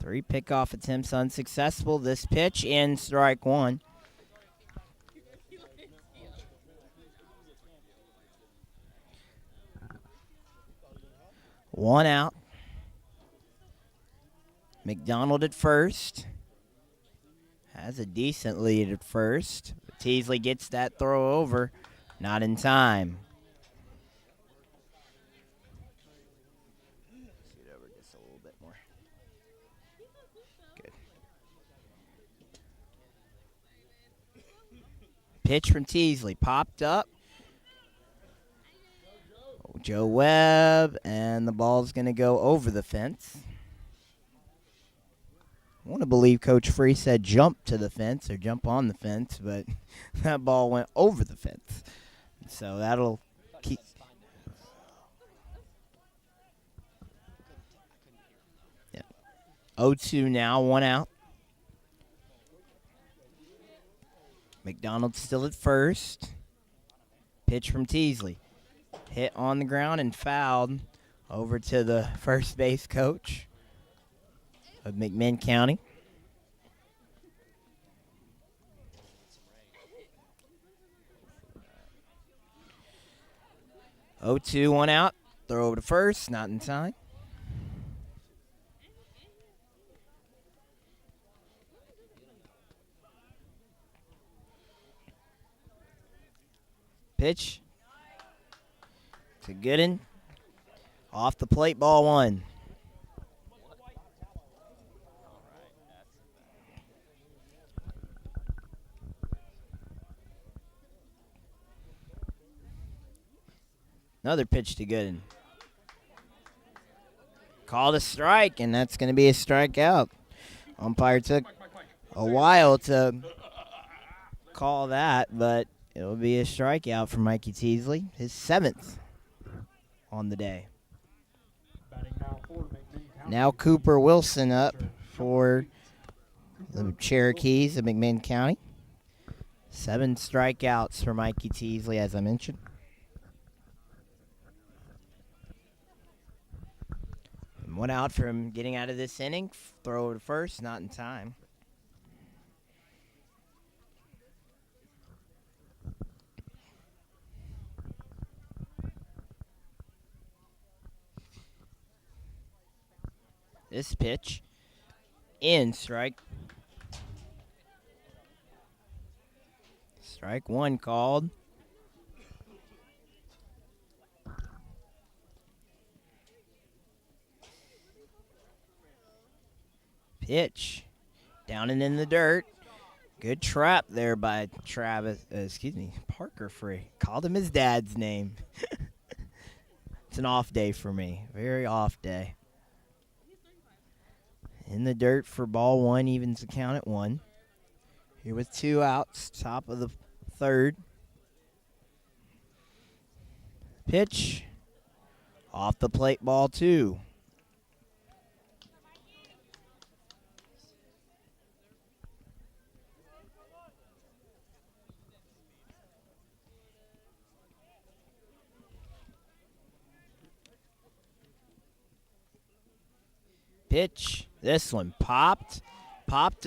Three pickoff attempts unsuccessful. This pitch in strike 1. One out. McDonald at first. Has a decent lead at first. Teasley gets that throw over. Not in time. Scoot over just a little bit more. Good. Pitch from Teasley. Popped up. Joe Webb, and the ball's going to go over the fence. I want to believe Coach Free said jump to the fence or jump on the fence, but that ball went over the fence. So that'll keep. Yeah. 0-2 now, 1 out. McDonald still at first. Pitch from Teasley. Hit on the ground and fouled over to the first base coach of McMinn County. 0-2, 1 out. Throw over to first, not in time. Pitch to Gooden. Off the plate, ball 1. Another pitch to Gooden. Called a strike, and that's going to be a strikeout. Umpire took a while to call that, but it'll be a strikeout for Mikey Teasley, his 7th on the day. Batting now for McMinn County. Now Cooper Wilson up for the Cherokees of McMinn County. 7 strikeouts for Mikey Teasley, as I mentioned. And 1 out from getting out of this inning. Throw over to first, not in time. This pitch in strike. Strike 1 called. Pitch down and in the dirt. Good trap there by Parker Free. Called him his dad's name. It's an off day for me. Very off day. In the dirt for ball 1, evens the count at 1. Here with 2 outs, top of the 3rd. Pitch. Off the plate, ball 2. Pitch. This one popped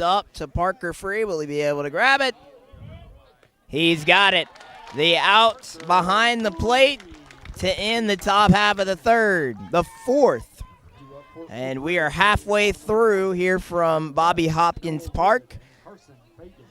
up to Parker Free. Will he be able to grab it? He's got it. The out behind the plate to end the top half of the 3rd, the 4th. And we are halfway through here from Bobby Hopkins Park.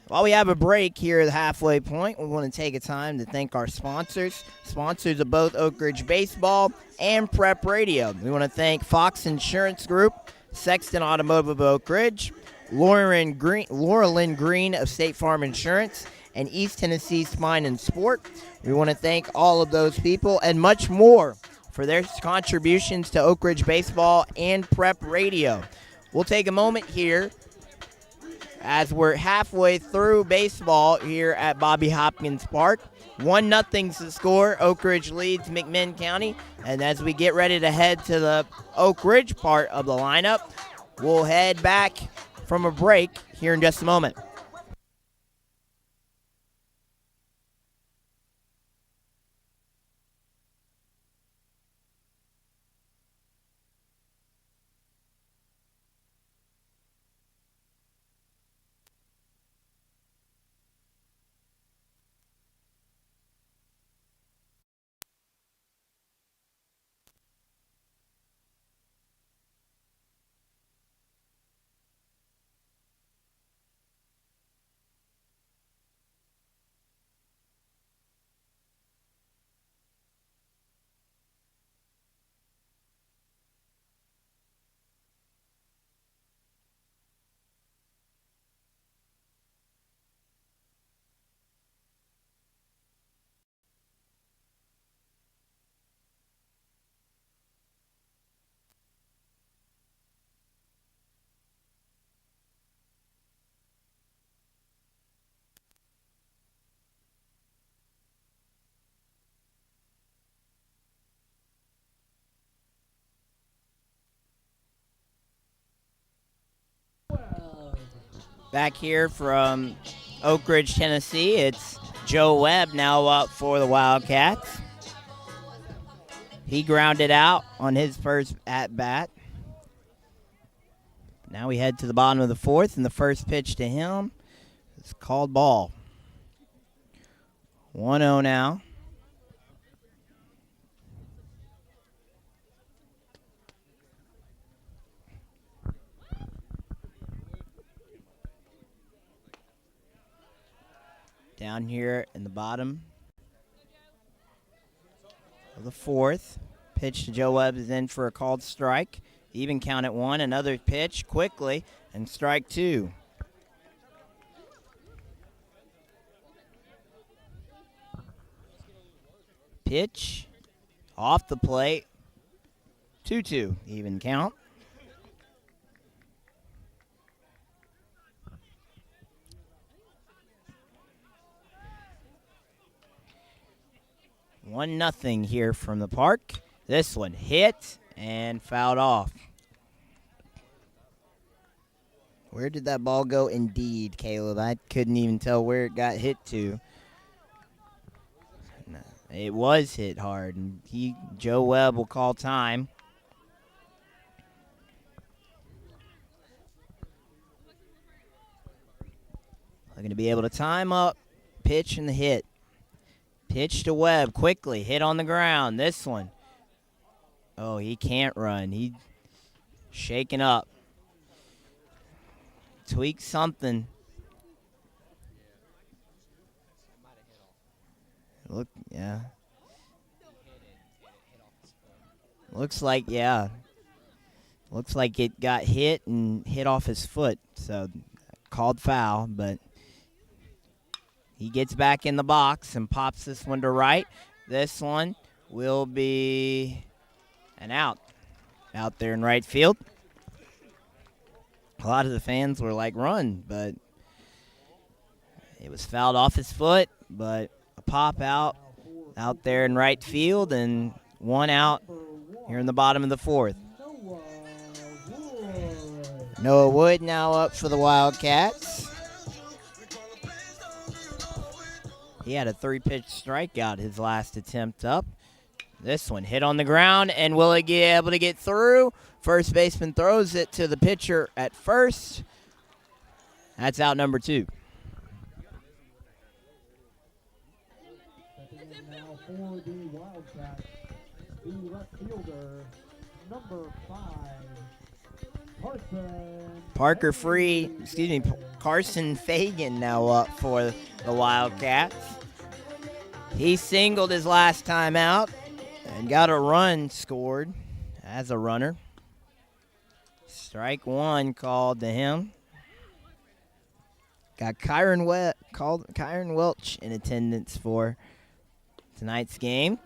While we have a break here at the halfway point, we want to take a time to thank our sponsors of both Oak Ridge Baseball and Prep Radio. We want to thank Fox Insurance Group, Sexton Automotive of Oak Ridge, Laurelyn Green of State Farm Insurance, and East Tennessee Spine and Sport. We want to thank all of those people and much more for their contributions to Oak Ridge Baseball and Prep Radio. We'll take a moment here as we're halfway through baseball here at Bobby Hopkins Park. 1-0's the score. Oak Ridge leads McMinn County. And as we get ready to head to the Oak Ridge part of the lineup, we'll head back from a break here in just a moment. Back here from Oak Ridge, Tennessee, it's Joe Webb now up for the Wildcats. He grounded out on his first at-bat. Now we head to the bottom of the 4th, and the first pitch to him is called ball. 1-0 now. Down here in the bottom of the fourth. Pitch to Joe Webb is in for a called strike. Even count at 1. Another pitch quickly, and strike 2. Pitch off the plate. 2-2, even count. One nothing here from the park. This one hit and fouled off. Where did that ball go? Indeed, Caleb. I couldn't even tell where it got hit to. No, it was hit hard, and Joe Webb will call time. They're going to be able to time up, pitch, and the hit. Pitch to Webb quickly, hit on the ground. This one. Oh, he can't run. He's shaking up. Tweak something. Look, yeah. Looks like it got hit and hit off his foot. So called foul, but he gets back in the box and pops this one to right. This one will be an out there in right field. A lot of the fans were like, run, but it was fouled off his foot, but a pop out there in right field, and one out here in the bottom of the fourth. Noah Wood now up for the Wildcats. He had a 3-pitch strikeout his last attempt up. This one hit on the ground, and will he be able to get through? First baseman throws it to the pitcher at first. That's out number 2. Now for the Wildcats, the left fielder, number 5, Carson Fagan now up for the Wildcats. He singled his last time out and got a run scored as a runner. Strike 1 called to him. Got Kyron Welch in attendance for tonight's game.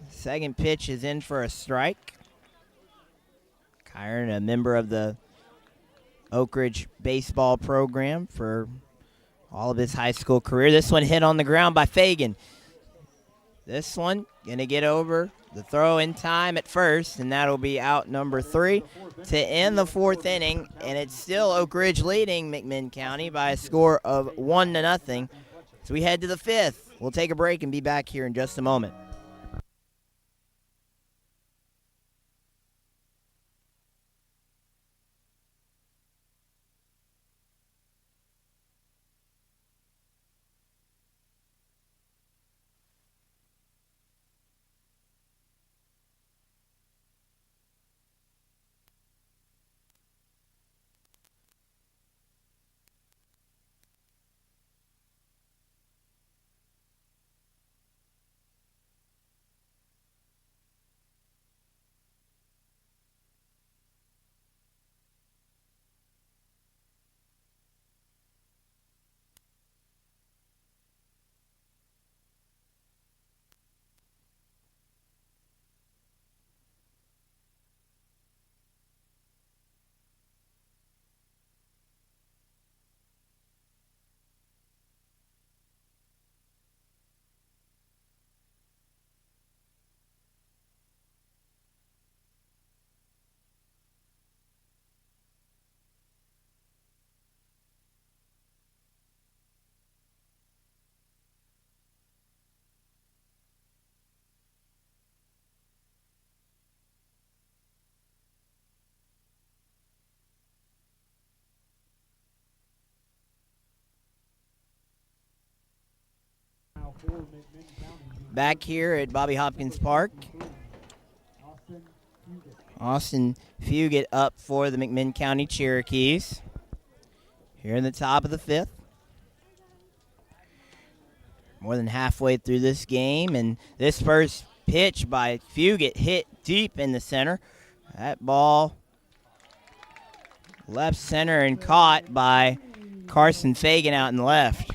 Second pitch is in for a strike. Kyron, a member of the Oak Ridge baseball program for all of his high school career. This one hit on the ground by Fagan. This one going to get over the throw in time at first, and that'll be out number 3 to end the 4th inning. And it's still Oak Ridge leading McMinn County by a score of 1-0. So we head to the 5th. We'll take a break and be back here in just a moment. Back here at Bobby Hopkins Park, Austin Fugit up for the McMinn County Cherokees. Here in the top of the 5th. more than halfway through this game, and this first pitch by Fugit hit deep in the center. That ball left center and caught by Carson Fagan out in the left.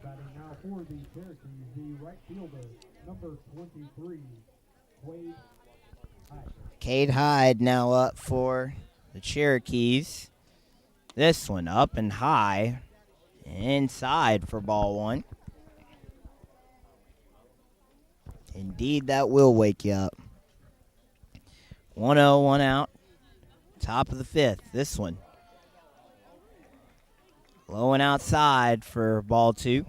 Batting now for the Cherokees, the right fielder, number 23, Wade Hyde. Cade Hyde now up for the Cherokees. This one up and high, inside for ball one. Indeed, that will wake you up. 1-0, 1 out. Top of the fifth. This one. Low and outside for ball two.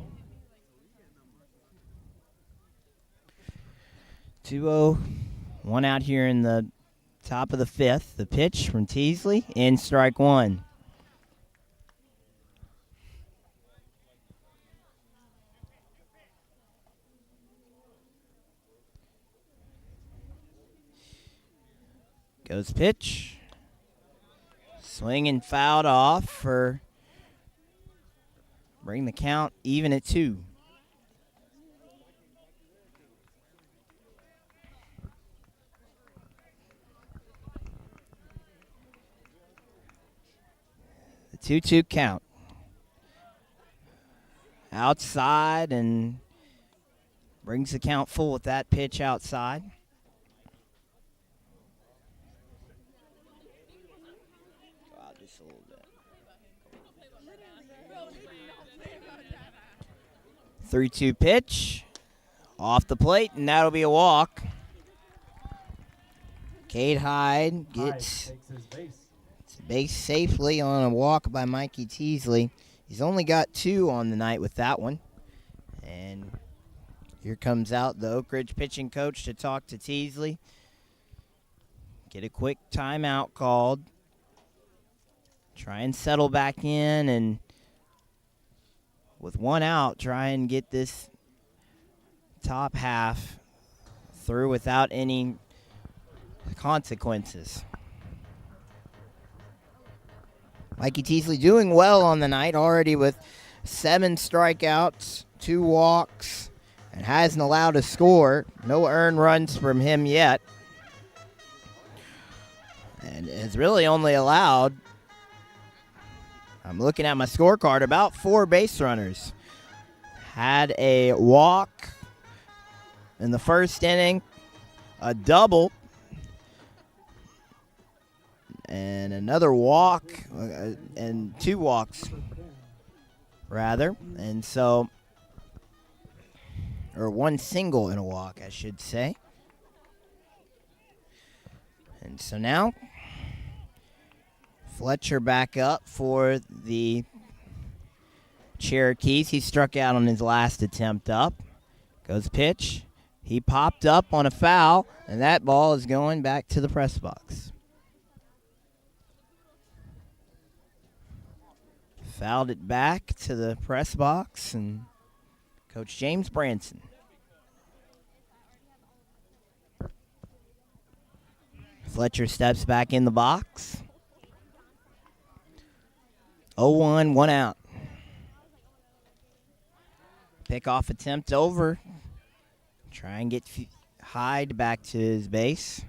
2-0, 1 out here in the top of the fifth. The pitch from Teasley in strike one. Goes pitch. Swing and fouled off for bring the count even at 2. The 2-2 count. Outside and brings the count full with that pitch outside. Just a little bit. 3-2 pitch. Off the plate, and that'll be a walk. Cade Hyde gets Hyde takes his base. base safely on a walk by Mikey Teasley. He's only got 2 on the night with that one. And here comes out the Oak Ridge pitching coach to talk to Teasley. Get a quick timeout called. Try and settle back in, and with 1 out, try and get this top half through without any consequences. Mikey Teasley doing well on the night, already with 7 strikeouts, 2 walks, and hasn't allowed a score. No earned runs from him yet. And has really only allowed, I'm looking at my scorecard, about 4 base runners. Had a walk in the first inning, a double, and another walk, and 2 walks, rather. And so, or 1 single and a walk, I should say. And so now, Fletcher back up for the Cherokees. He struck out on his last attempt up. Goes pitch. He popped up on a foul, and that ball is going back to the press box. Fouled it back to the press box, and Coach James Branson. Fletcher steps back in the box. 0-1, 1 out. Pickoff attempt over. Try and get Hyde back to his base.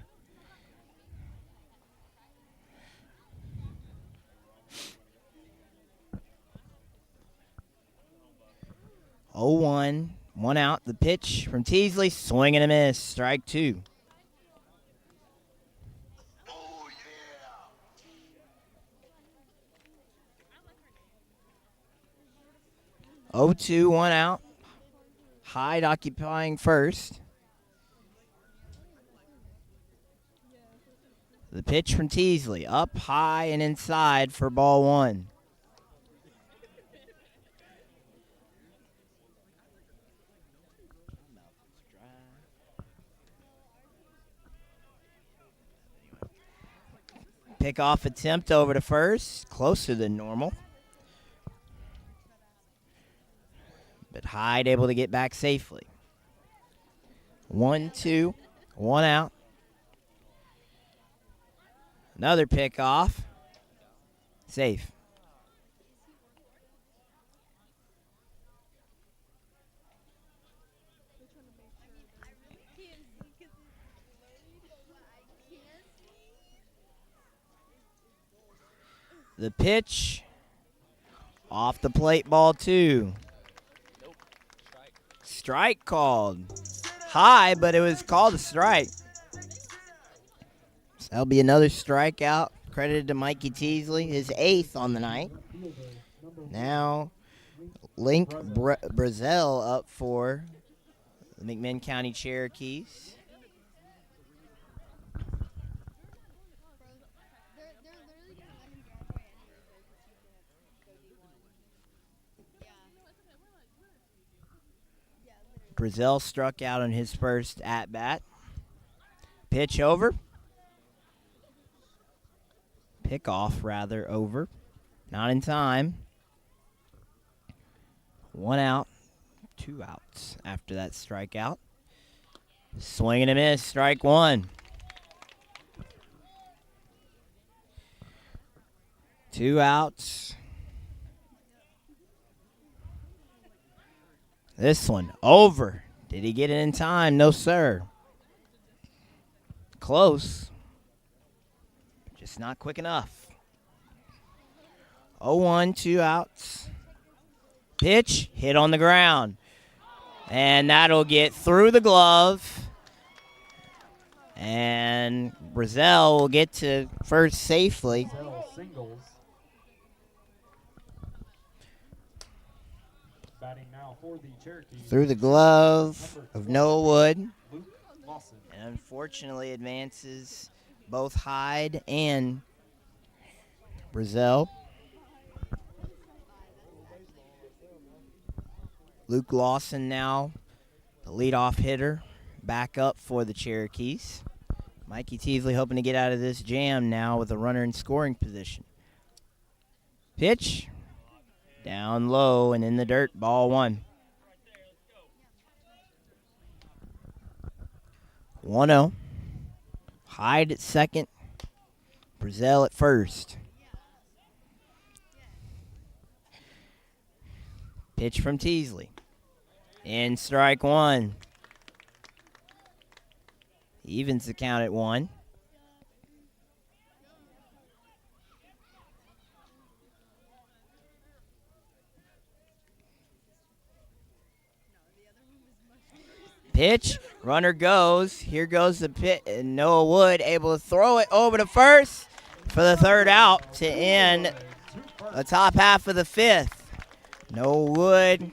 Oh, 1 out. The pitch from Teasley, swing and a miss. Strike 2. Oh, 2, 1 out. Hyde occupying first. The pitch from Teasley, up high and inside for ball 1. Pickoff attempt over to first, closer than normal. But Hyde able to get back safely. 1-2, 1 out. Another pickoff. Safe. The pitch. Off the plate, ball 2. Strike called. High, but it was called a strike. So that'll be another strikeout. Credited to Mikey Teasley, his 8th on the night. Now, Link Brazil up for the McMinn County Cherokees. Brazil struck out on his first at-bat. Pitch over. Pickoff, rather, over. Not in time. 1 out, 2 outs after that strikeout. Swing and a miss, strike 1. 2 outs. This one, over. Did he get it in time? No, sir. Close. Just not quick enough. 0-1, 2 outs. Pitch, hit on the ground. And that'll get through the glove. And Brazil will get to first safely. Singles. Batting now for the Cherokees. Through the glove of Noah Wood. Luke Lawson. And unfortunately advances both Hyde and Brazil. Luke Lawson now, the leadoff hitter, back up for the Cherokees. Mikey Teasley hoping to get out of this jam now with a runner in scoring position. Pitch, down low and in the dirt, ball 1. 1-0. Hyde at second, Brazil at first. Pitch from Teasley. And strike 1. Evens the count at 1. Pitch, runner goes. Here goes the pit, and Noah Wood able to throw it over to first for the 3rd out to end the top half of the 5th. Noah Wood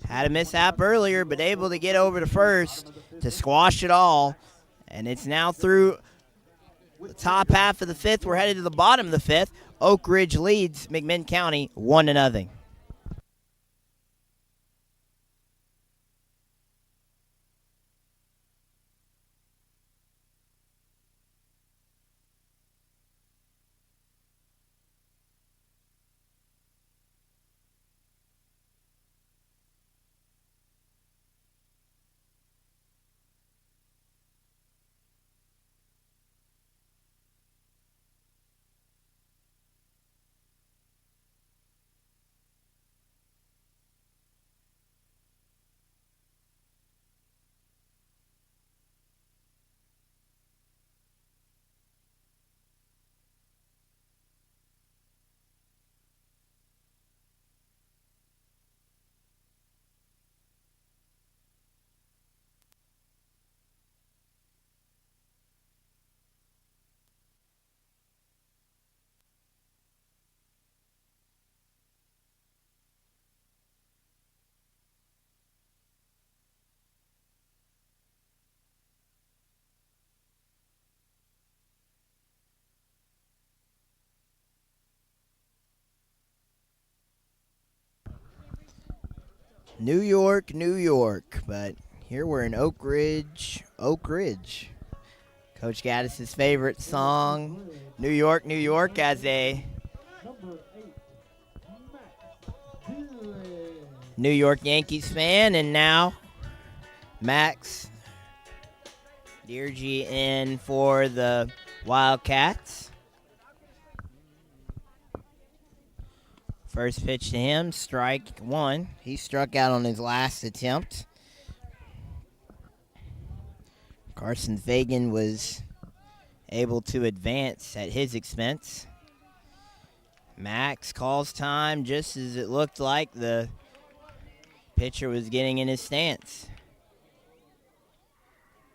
had a mishap earlier, but able to get over to first to squash it all. And it's now through the top half of the 5th. We're headed to the bottom of the 5th. Oak Ridge leads McMinn County 1-0. New York, New York, but here we're in Oak Ridge. Coach Gaddis's favorite song, New York, New York, as a New York Yankees fan, and now Max Deargy in for the Wildcats. First pitch to him, strike one. He struck out on his last attempt. Carson Fagan was able to advance at his expense. Max calls time just as it looked like the pitcher was getting in his stance.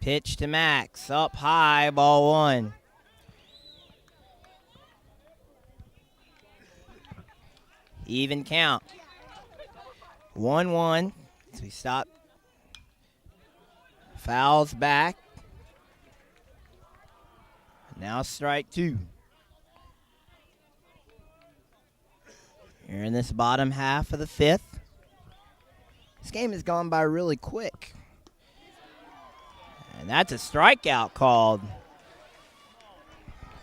Pitch to Max, up high, ball one. Even count. 1-1. So we stop. Fouls back. Now strike two. Here in this bottom half of the fifth. This game has gone by really quick. And that's a strikeout called.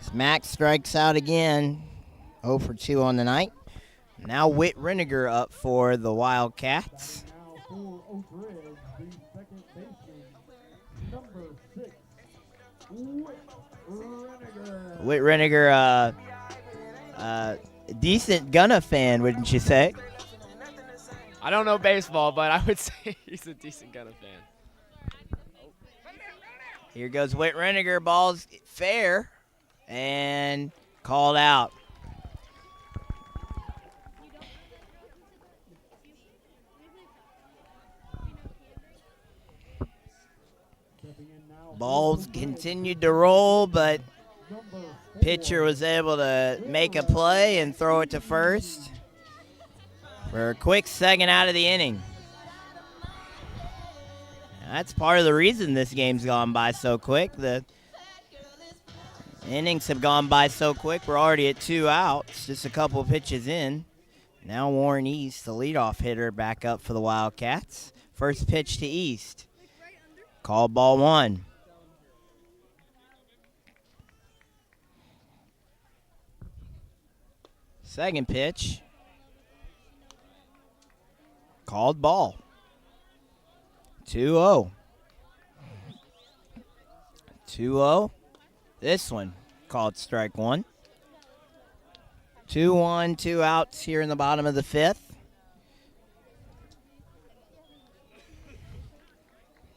As Max strikes out again. 0 for 2 on the night. Now Whit Reniger up for the Wildcats. Now for Oak Ridge, the second baseman, number 6, Whit Whit Reniger. Reniger, a decent Gunna fan, wouldn't you say? I don't know baseball, but I would say he's a decent Gunna fan. Here goes Whit Reniger, ball's fair, and called out. Balls continued to roll, but pitcher was able to make a play and throw it to first for a quick second out of the inning. That's part of the reason this game's gone by so quick. The innings have gone by so quick. We're already at 2 outs, just a couple pitches in. Now Warren East, the leadoff hitter, back up for the Wildcats. First pitch to East. Called ball one. Second pitch. Called ball. 2-0. 2-0. This one called strike one. 2-1, 2 outs here in the bottom of the fifth.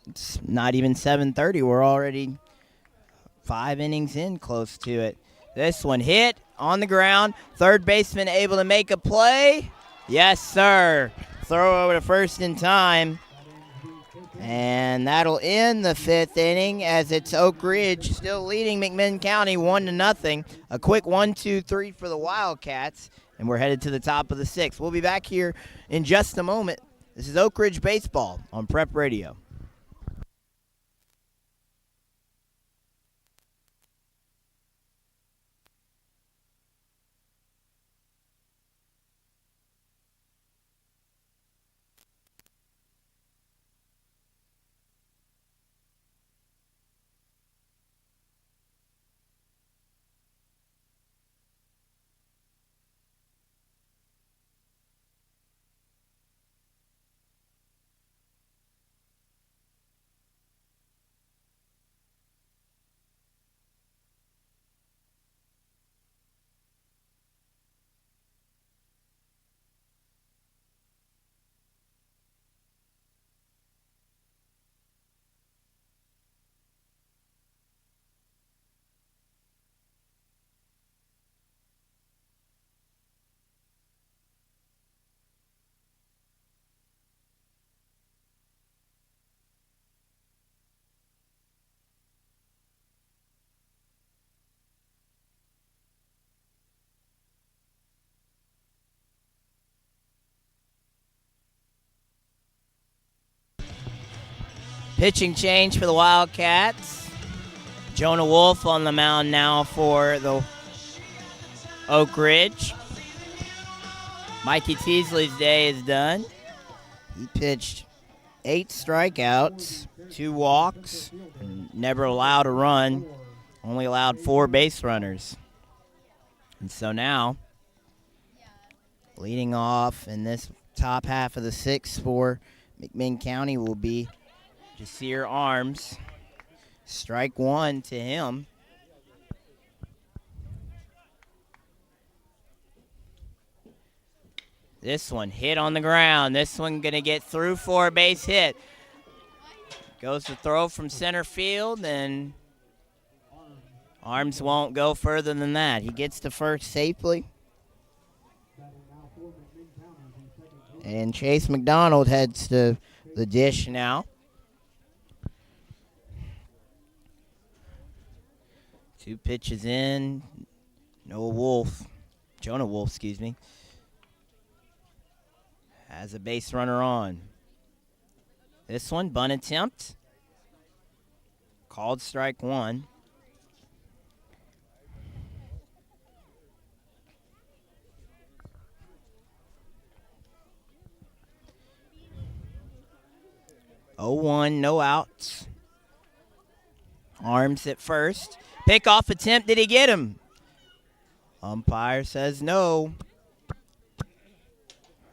It's not even 7:30. We're already 5 innings in, close to it. This one hit on the ground. Third baseman able to make a play. Yes, sir. Throw over to first in time. And that'll end the 5th inning as it's Oak Ridge still leading McMinn County 1-0. A quick 1-2-3 for the Wildcats, and we're headed to the top of the 6th. We'll be back here in just a moment. This is Oak Ridge Baseball on Prep Radio. Pitching change for the Wildcats. Jonah Wolf on the mound now for the Oak Ridge. Mikey Teasley's day is done. He pitched 8 strikeouts, 2 walks, and never allowed a run. Only allowed 4 base runners. And so now, leading off in this top half of the 6th for McMinn County will be Jasir Arms. Strike one to him. This one hit on the ground. This one going to get through for a base hit. Goes to throw from center field, and Arms won't go further than that. He gets to first safely. And Chase McDonald heads to the dish now. Two pitches in. Jonah Wolf, excuse me, has a base runner on. This one, bunt attempt. Called strike one. Oh, 1, no outs. Arms at first. Pickoff attempt, did he get him? Umpire says no.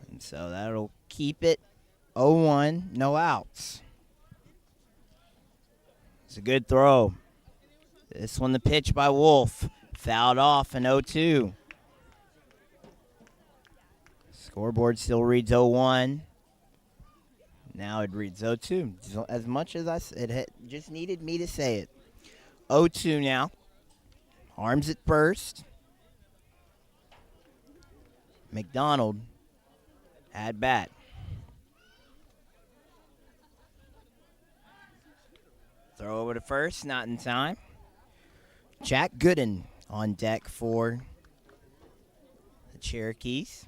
And so that'll keep it 0-1, no outs. It's a good throw. This one the pitch by Wolf. Fouled off in 0-2. Scoreboard still reads 0-1. Now it reads 0-2. As much as it just needed me to say it. 0-2 now. Arms at first. McDonald at bat. Throw over to first, not in time. Jack Gooden on deck for the Cherokees.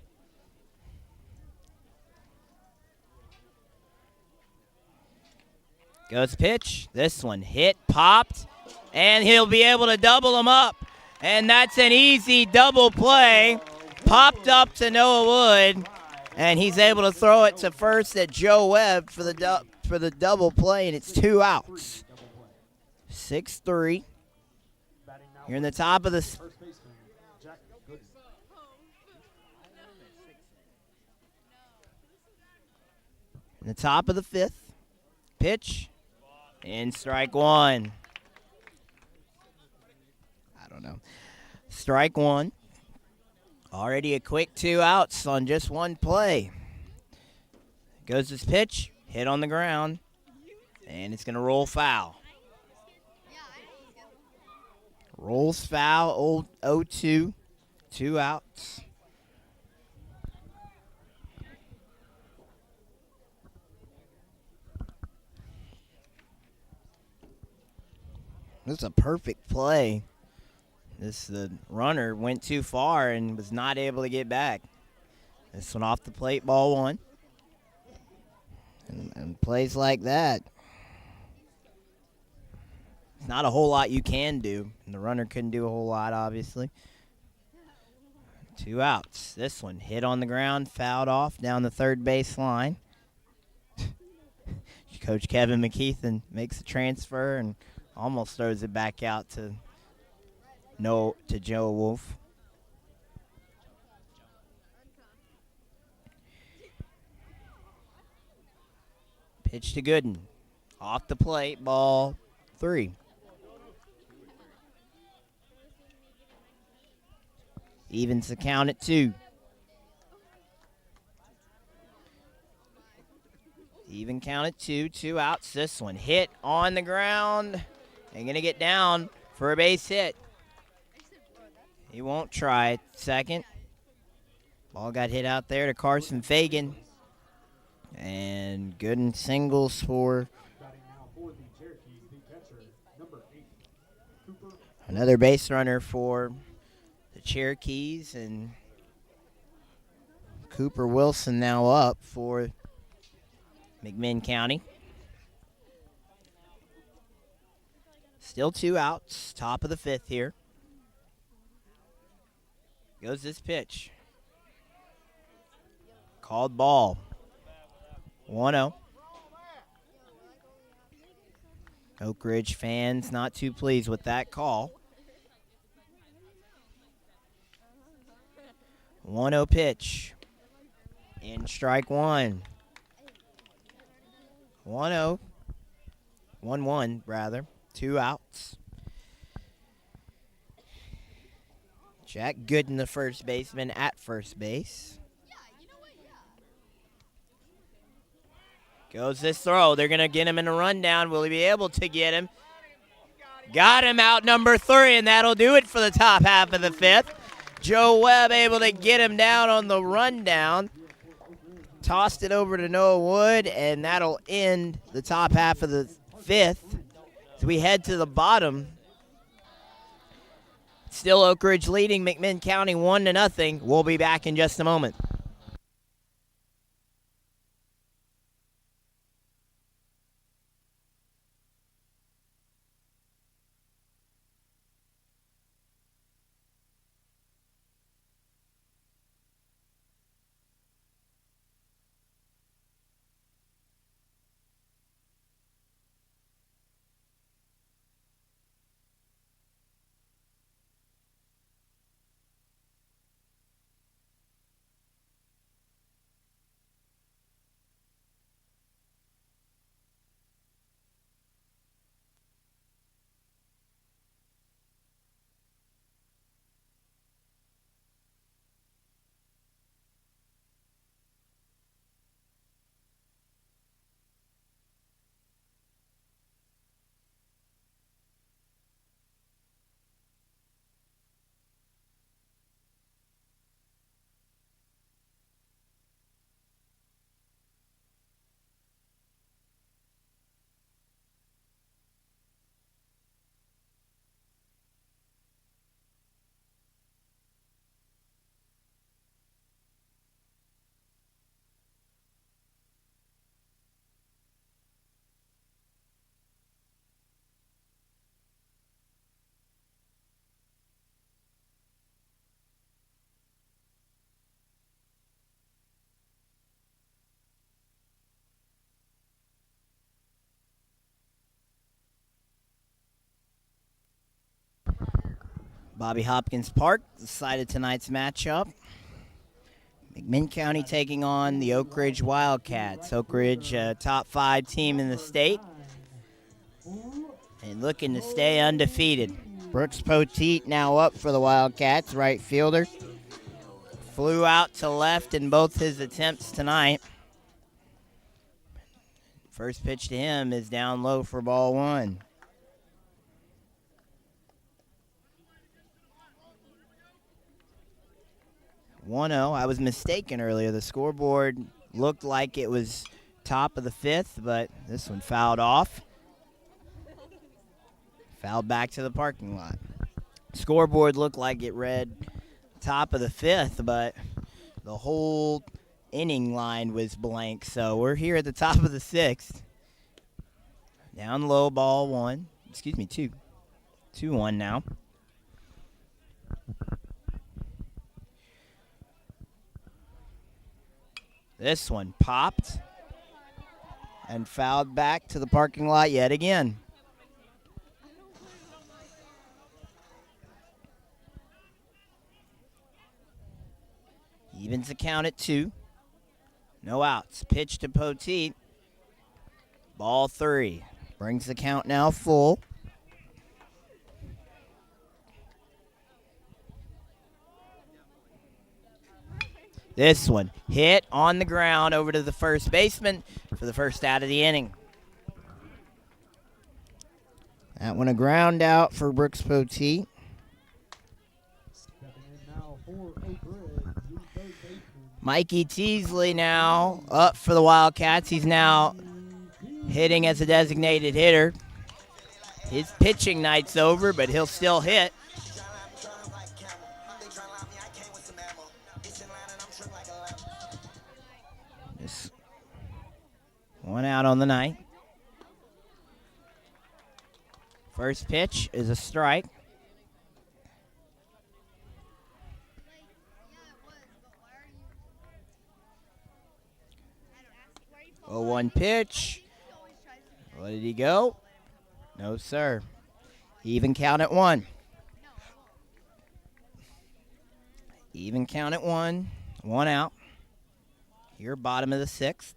Goes pitch. This one hit, popped, and he'll be able to double him up. And that's an easy double play. Popped up to Noah Wood, and he's able to throw it to first at Joe Webb for the double play, and it's 2 outs. 6-3. You're in the top of the fifth. Pitch and strike one. I don't know. Strike one. Already a quick 2 outs on just one play. Goes this pitch, hit on the ground, and it's going to roll foul. Rolls foul, 0-2, 2 outs. This is a perfect play. The runner went too far and was not able to get back. This one off the plate, ball one. And plays like that, it's not a whole lot you can do. And the runner couldn't do a whole lot, obviously. 2 outs. This one hit on the ground, fouled off down the third base line. Coach Kevin McKeithen makes a transfer and almost throws it back out to Joe Wolf. Pitch to Gooden. Off the plate, ball 3. Evens the count at 2. Even count at 2. 2 outs. This one hit on the ground and going to get down for a base hit. He won't try it. Second. Ball got hit out there to Carson Fagan. And Gooden singles for another base runner for the Cherokees. And Cooper Wilson now up for McMinn County. Still 2 outs. Top of the 5th here. Goes this pitch. Called ball. 1-0. Oak Ridge fans not too pleased with that call. 1-0 pitch. In strike one. 1-0. 1-1, rather. 2 outs. Jack Gooden, the first baseman, at first base. Goes this throw. They're going to get him in a rundown. Will he be able to get him? Got him out number 3, and that'll do it for the top half of the 5th. Joe Webb able to get him down on the rundown. Tossed it over to Noah Wood, and that'll end the top half of the 5th. As we head to the bottom, still Oak Ridge leading McMinn County 1-0. We'll be back in just a moment. Bobby Hopkins Park, the site of tonight's matchup. McMinn County taking on the Oak Ridge Wildcats. Oak Ridge, top 5 team in the state, and looking to stay undefeated. Brooks Poteet now up for the Wildcats, right fielder. Flew out to left in both his attempts tonight. First pitch to him is down low for ball 1. 1-0. I was mistaken earlier. The scoreboard looked like it was top of the 5th, but this one fouled off. Fouled back to the parking lot. Scoreboard looked like it read top of the 5th, but the whole inning line was blank. So we're here at the top of the 6th. Down low, ball 1. Excuse me, 2. 2-1 now. This one popped and fouled back to the parking lot yet again. Evens the count at 2. No outs. Pitch to Poteet. Ball 3. Brings the count now full. This one hit on the ground over to the first baseman for the first out of the inning. That one a ground out for Brooks Poteet. Mikey Teasley now up for the Wildcats. He's now hitting as a designated hitter. His pitching night's over, but he'll still hit. Just one out on the night. First pitch is a strike. Oh, 1 pitch. Let he go? No, sir. Even count at 1. Even count at 1. 1 out. Here, bottom of the 6th.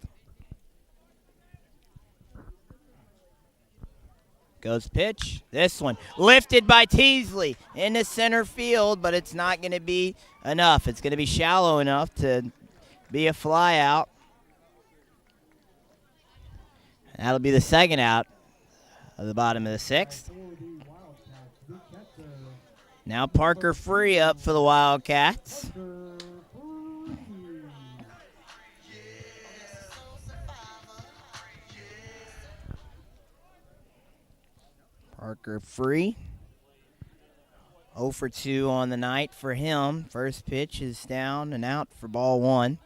Goes pitch. This one lifted by Teasley into center field, but it's not going to be enough. It's going to be shallow enough to be a fly out. That'll be the second out of the bottom of the sixth. Now Parker Free up for the Wildcats. Parker Free. 0 for 2 on the night for him. First pitch is down and out for ball one.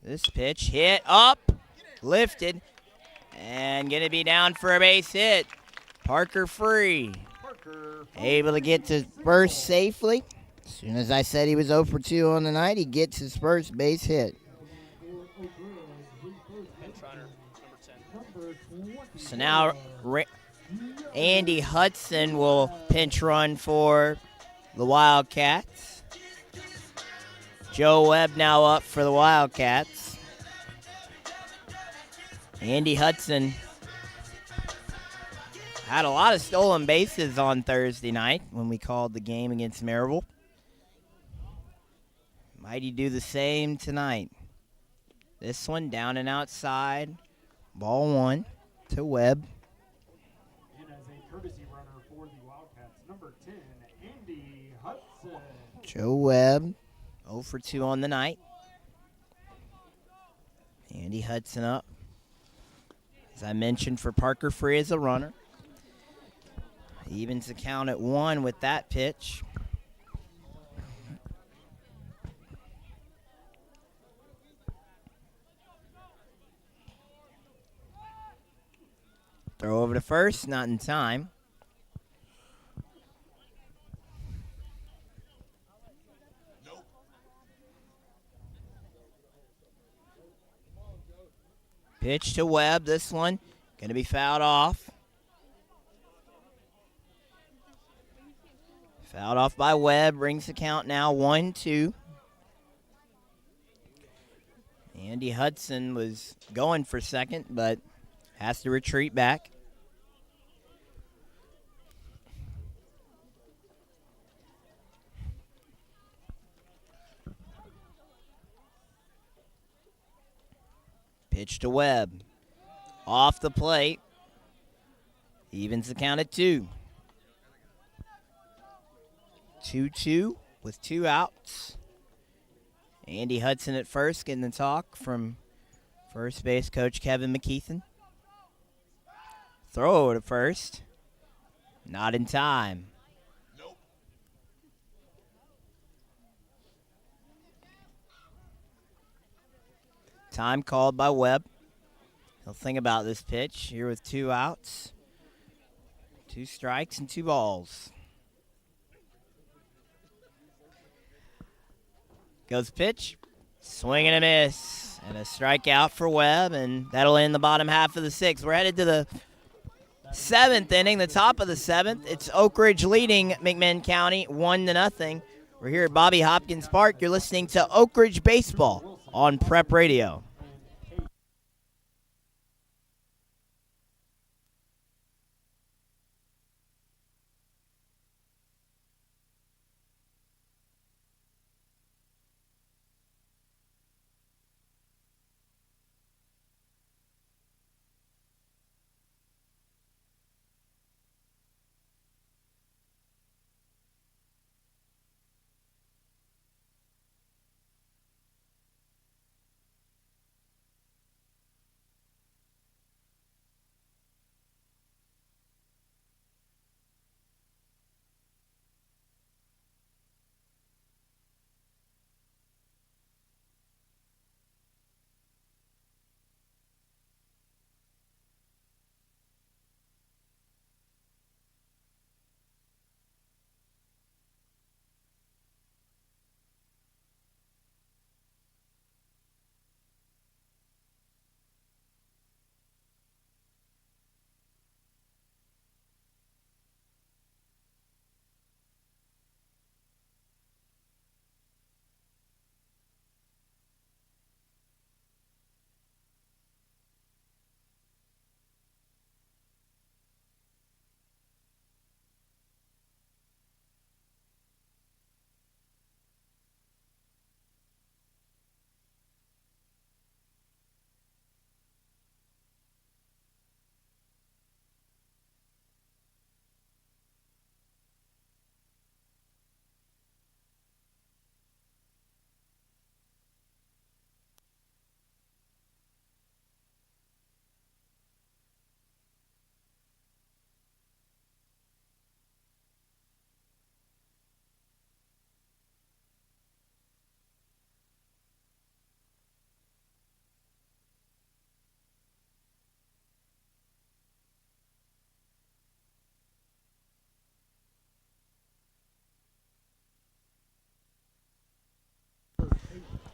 This pitch hit up, lifted, and going to be down for a base hit. Parker Free. Able to get to first safely. As soon as I said he was 0 for 2 on the night, he gets his first base hit. So now Andy Hudson will pinch run for the Wildcats. Joe Webb now up for the Wildcats. Andy Hudson had a lot of stolen bases on Thursday night when we called the game against Maryville. Might he do the same tonight? This one down and outside. Ball one to Webb. And as a courtesy runner for the Wildcats, number 10, Andy Hudson. Joe Webb, 0 for 2 on the night. Andy Hudson up. As I mentioned, for Parker Free as a runner. He evens the count at 1 with that pitch. Throw over to first, not in time. Pitch to Webb, this one going to be fouled off. Fouled off by Webb, brings the count now 1-2. Andy Hudson was going for second, but has to retreat back. Pitch to Webb. Off the plate. Evens the count at 2. 2-2 with 2 outs. Andy Hudson at first, getting the talk from first base coach Kevin McKeithen. Throw over to first. Not in time. Nope. Time called by Webb. He'll think about this pitch here with 2 outs. 2 strikes and 2 balls. Goes pitch. Swing and a miss. And a strikeout for Webb, and that'll end the bottom half of the 6th. We're headed to the 7th inning, the top of the 7th. It's Oak Ridge leading McMinn County 1-0. We're here at Bobby Hopkins Park. You're listening to Oak Ridge Baseball on Prep Radio.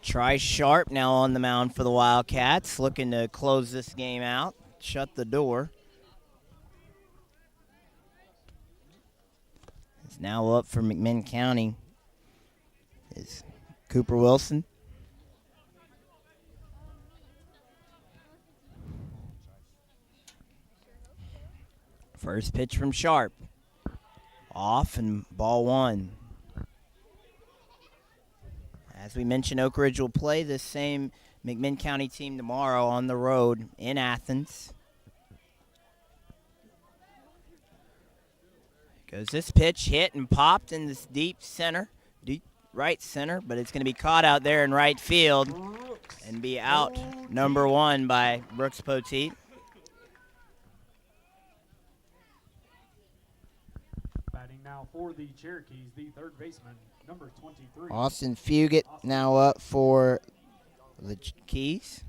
Try Sharp now on the mound for the Wildcats, looking to close this game out, shut the door. It's now up for McMinn County is Cooper Wilson. First pitch from Sharp. Off and ball one. As we mentioned, Oak Ridge will play this same McMinn County team tomorrow on the road in Athens. Goes this pitch, hit and popped in this deep right center, but it's going to be caught out there in right field and be out number one by Brooks Poteet. Batting now for the Cherokees, the third baseman, number 23. Austin Fugit now up for the Keys.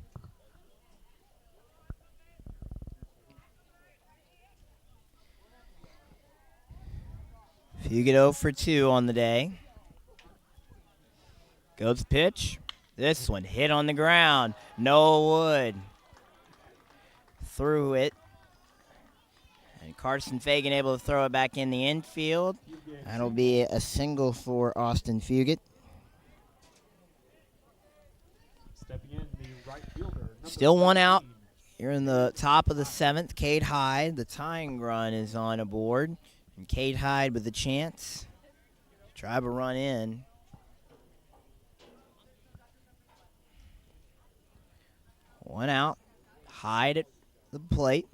Fugit 0 for 2 on the day. Goes pitch. This one hit on the ground. No wood. Threw it. And Carson Fagan able to throw it back in the infield. That'll be a single for Austin Fugit. Stepping in, the right fielder. Still one out. Here in the top of the seventh, Cade Hyde. The tying run is on aboard. And Cade Hyde with a chance. Drive a run in. One out. Hyde at the plate.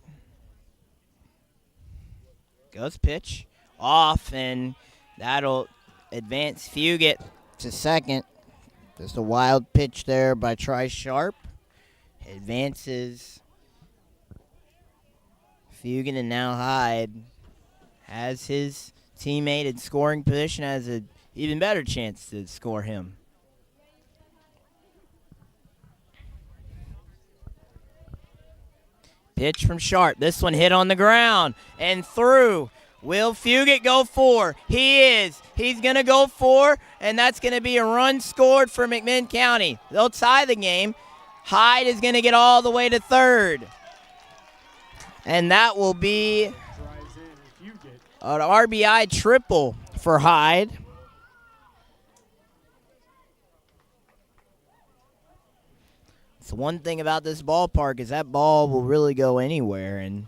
Goes pitch. Off, and that'll advance Fugit to second. Just a wild pitch there by Tri Sharp. Advances Fugit, and now Hyde has his teammate in scoring position, has an even better chance to score him. Pitch from Sharp. This one hit on the ground and through. Will Fugit go for? He is. He's going to go for, and that's going to be a run scored for McMinn County. They'll tie the game. Hyde is going to get all the way to third. And that will be an RBI triple for Hyde. So one thing about this ballpark is that ball will really go anywhere, and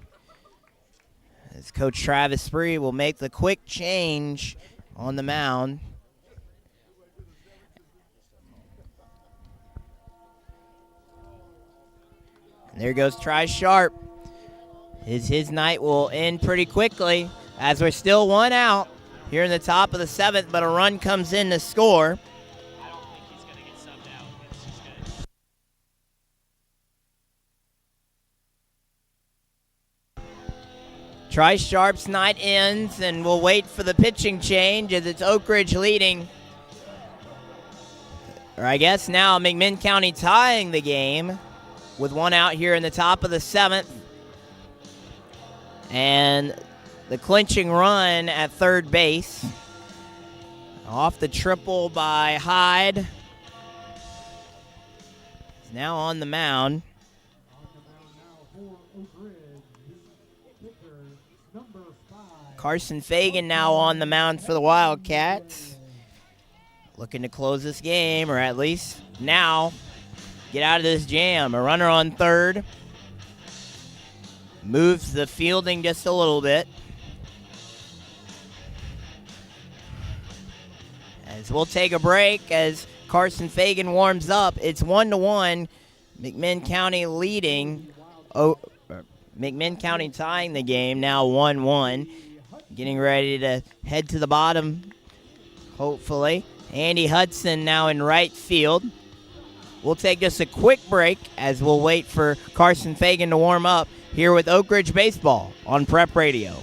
as Coach Travis Spree will make the quick change on the mound. And there goes Tri Sharp. His night will end pretty quickly as we're still one out here in the top of the seventh, but a run comes in to score. I don't think he's going to get subbed out. It's just gonna... Tri Sharp's night ends, and we'll wait for the pitching change as it's Oak Ridge leading. Or I guess now McMinn County tying the game with one out here in the top of the seventh. And the clinching run at third base. Off the triple by Hyde. He's now on the mound. Carson Fagan now on the mound for the Wildcats. Looking to close this game, or at least now get out of this jam. A runner on third. Moves the fielding just a little bit. As we'll take a break as Carson Fagan warms up. It's 1-1. McMinn County leading. McMinn County tying the game, now 1-1. Getting ready to head to the bottom, hopefully. Andy Hudson now in right field. We'll take just a quick break as we'll wait for Carson Fagan to warm up here with Oak Ridge Baseball on Prep Radio.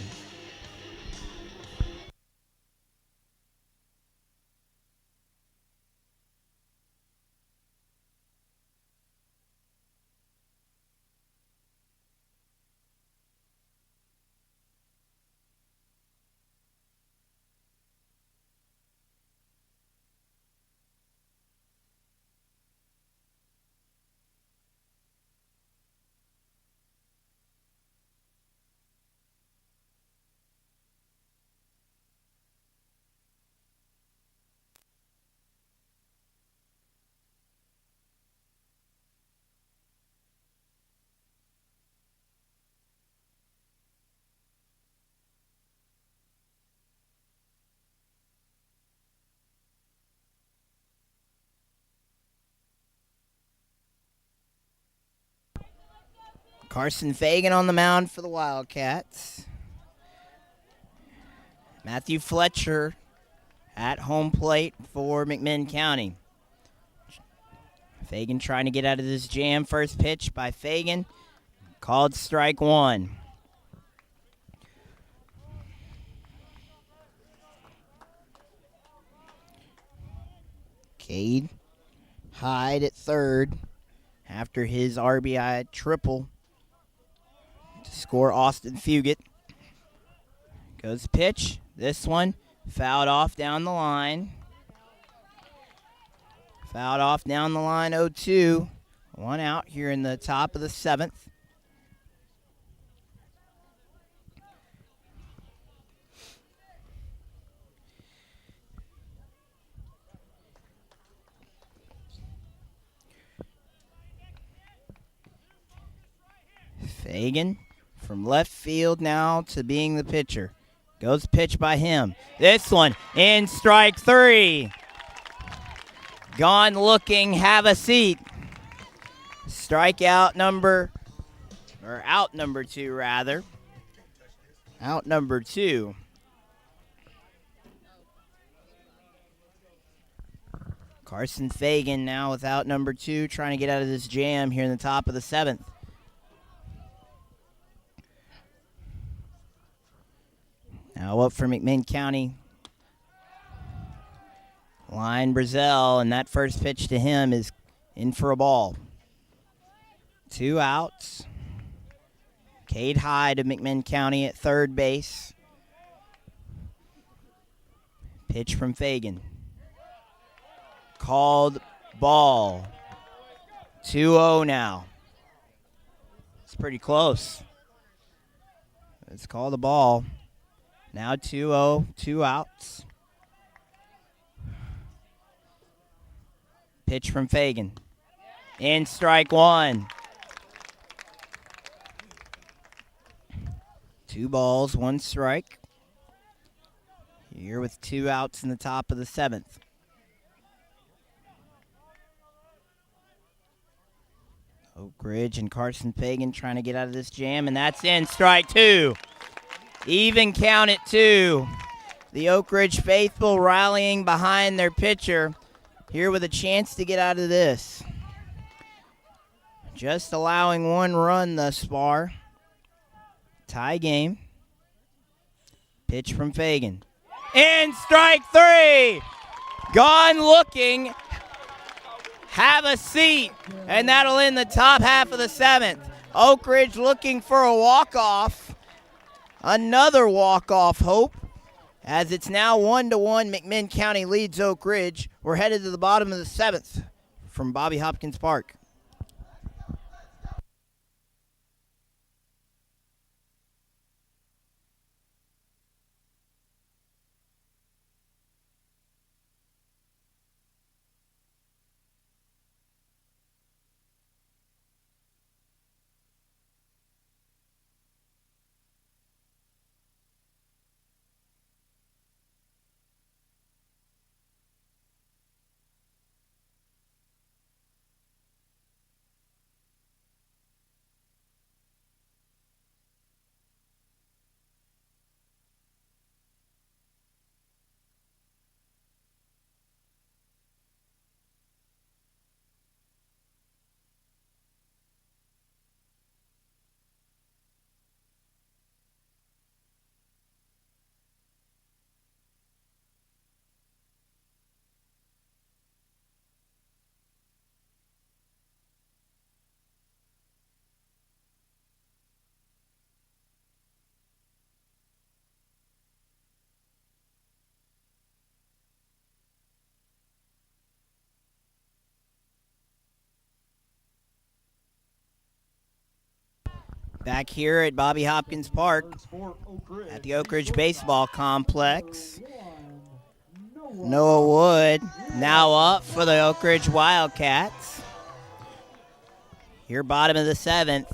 Carson Fagan on the mound for the Wildcats. Matthew Fletcher at home plate for McMinn County. Fagan trying to get out of this jam. First pitch by Fagan. Called strike one. Cade Hyde at third after his RBI triple to score Austin Fugit. Goes pitch. This one fouled off down the line. Fouled off down the line 0-2. One out here in the top of the seventh. Fagan from left field now to being the pitcher. Goes pitch by him. This one in strike three. Gone looking, have a seat. Strikeout number, or out number two rather. Out number two. Carson Fagan now with out number two, trying to get out of this jam here in the top of the seventh. Now up for McMinn County. Line Brazell, and that first pitch to him is in for a ball. 2 outs. Cade Hyde of McMinn County at third base. Pitch from Fagan. Called ball. 2-0 now. It's pretty close. It's called a ball. Now 2-0, 2 outs. Pitch from Fagan. In strike one. 2 balls, 1 strike. Here with 2 outs in the top of the seventh. Oak Ridge and Carson Fagan trying to get out of this jam, and that's in strike 2. Even count at 2. The Oak Ridge faithful rallying behind their pitcher here with a chance to get out of this. Just allowing 1 run thus far. Tie game. Pitch from Fagan. In strike 3. Gone looking. Have a seat. And that'll end the top half of the seventh. Oak Ridge looking for a walk-off. Another walk-off hope. As it's now 1-1, McMinn County leads Oak Ridge. We're headed to the bottom of the seventh from Bobby Hopkins Park. Back here at Bobby Hopkins Park at the Oak Ridge Baseball Complex. Noah Wood now up for the Oak Ridge Wildcats. Here bottom of the seventh.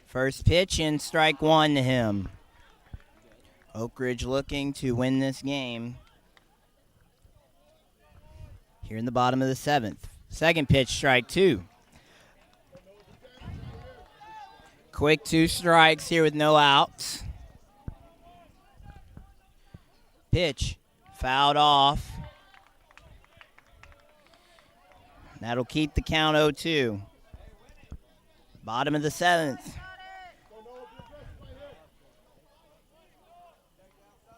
First pitch in strike 1 to him. Oak Ridge looking to win this game. Here in the bottom of the seventh. Second pitch, strike 2. Quick 2 strikes here with no outs. Pitch fouled off. That'll keep the count 0-2. Bottom of the 7th.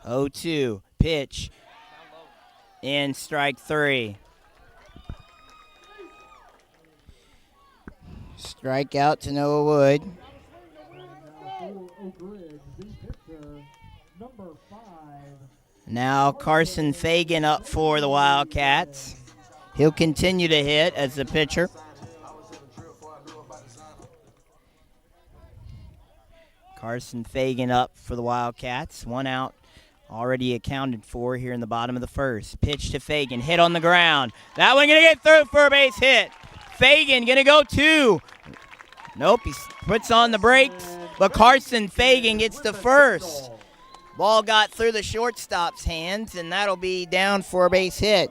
0-2. Pitch. In strike 3. Strikeout to Noah Wood. Now Carson Fagan up for the Wildcats. He'll continue to hit as the pitcher. Carson Fagan up for the Wildcats. 1 out already accounted for here in the bottom of the 1st. Pitch to Fagan, hit on the ground. That one gonna get through for a base hit. Fagan gonna go 2. Nope, he puts on the brakes, but Carson Fagan gets the first. Ball got through the shortstop's hands, and that'll be down for a base hit.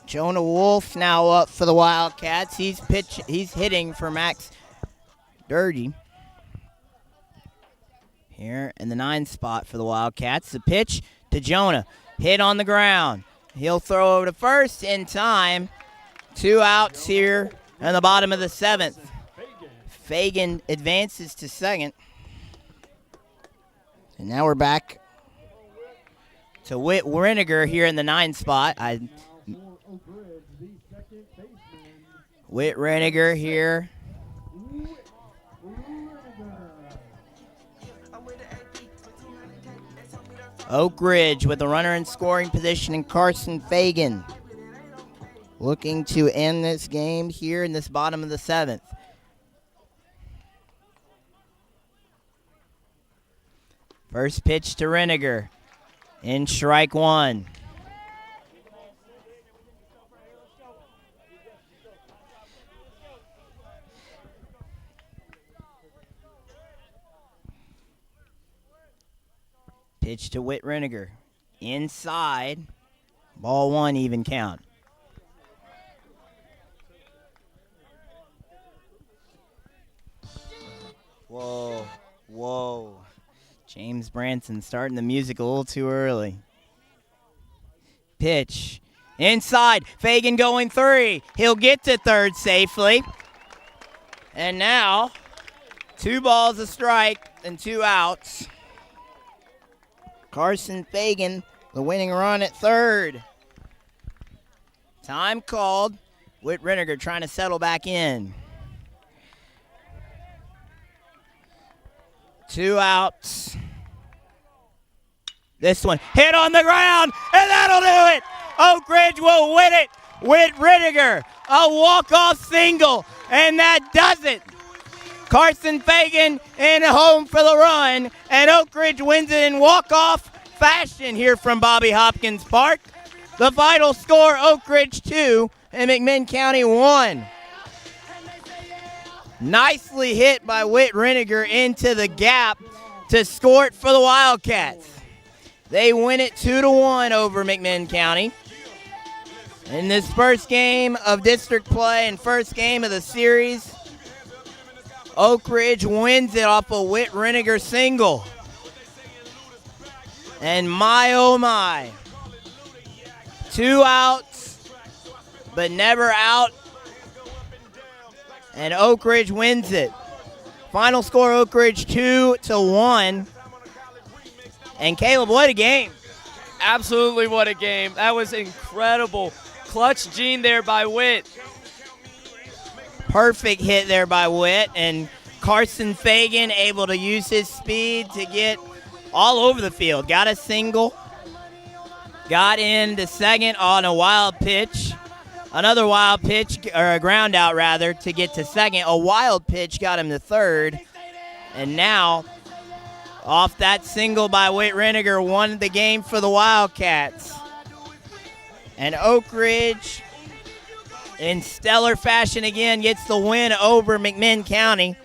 Jonah Wolf now up for the Wildcats. He's hitting for Max Dirty. Here in the 9 spot for the Wildcats. The pitch to Jonah. Hit on the ground. He'll throw over to first in time. 2 outs here in the bottom of the 7th. Fagan advances to second. And now we're back to Whit Reniger here in the 9 spot. Whit Reniger here. Oak Ridge with a runner in scoring position and Carson Fagan looking to end this game here in this bottom of the 7th. First pitch to Reniger in strike 1. Pitch to Whit Reniger. Inside. Ball 1, even count. Whoa, whoa. James Branson starting the music a little too early. Pitch. Inside. Fagan going 3. He'll get to third safely. And now, 2 balls a strike and 2 outs. Carson Fagan, the winning run at third. Time called. Whit Reniger trying to settle back in. 2 outs. This one hit on the ground, and that'll do it. Oak Ridge will win it. Whit Reniger, a walk-off single, and that does it. Carson Fagan in home for the run, and Oak Ridge wins it in walk-off fashion here from Bobby Hopkins Park. The final score, Oak Ridge 2 and McMinn County 1. Nicely hit by Whit Reniger into the gap to score it for the Wildcats. They win it 2-1 over McMinn County. In this first game of district play and first game of the series, Oak Ridge wins it off a Whit Reniger single. And my, oh my, 2 outs, but never out. And Oak Ridge wins it. Final score, Oak Ridge 2-1. And Caleb, what a game. Absolutely what a game. That was incredible. Clutch gene there by Whit. Perfect hit there by Whit, and Carson Fagan able to use his speed to get all over the field. Got a single, got into second on a wild pitch. Another wild pitch, or a ground out rather, to get to second. A wild pitch got him to third. And now, off that single by Whit Reniger, won the game for the Wildcats. And Oak Ridge, in stellar fashion again, gets the win over McMinn County.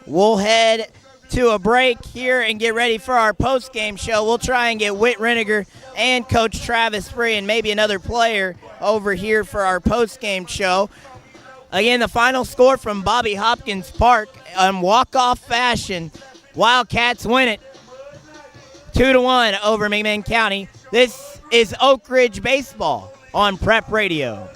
We'll head to a break here and get ready for our post-game show. We'll try and get Whit Reniger and Coach Travis Free and maybe another player over here for our post-game show. Again, the final score from Bobby Hopkins Park on walk-off fashion. Wildcats win it 2-1 over McMinn County. This is Oak Ridge Baseball on Prep Radio.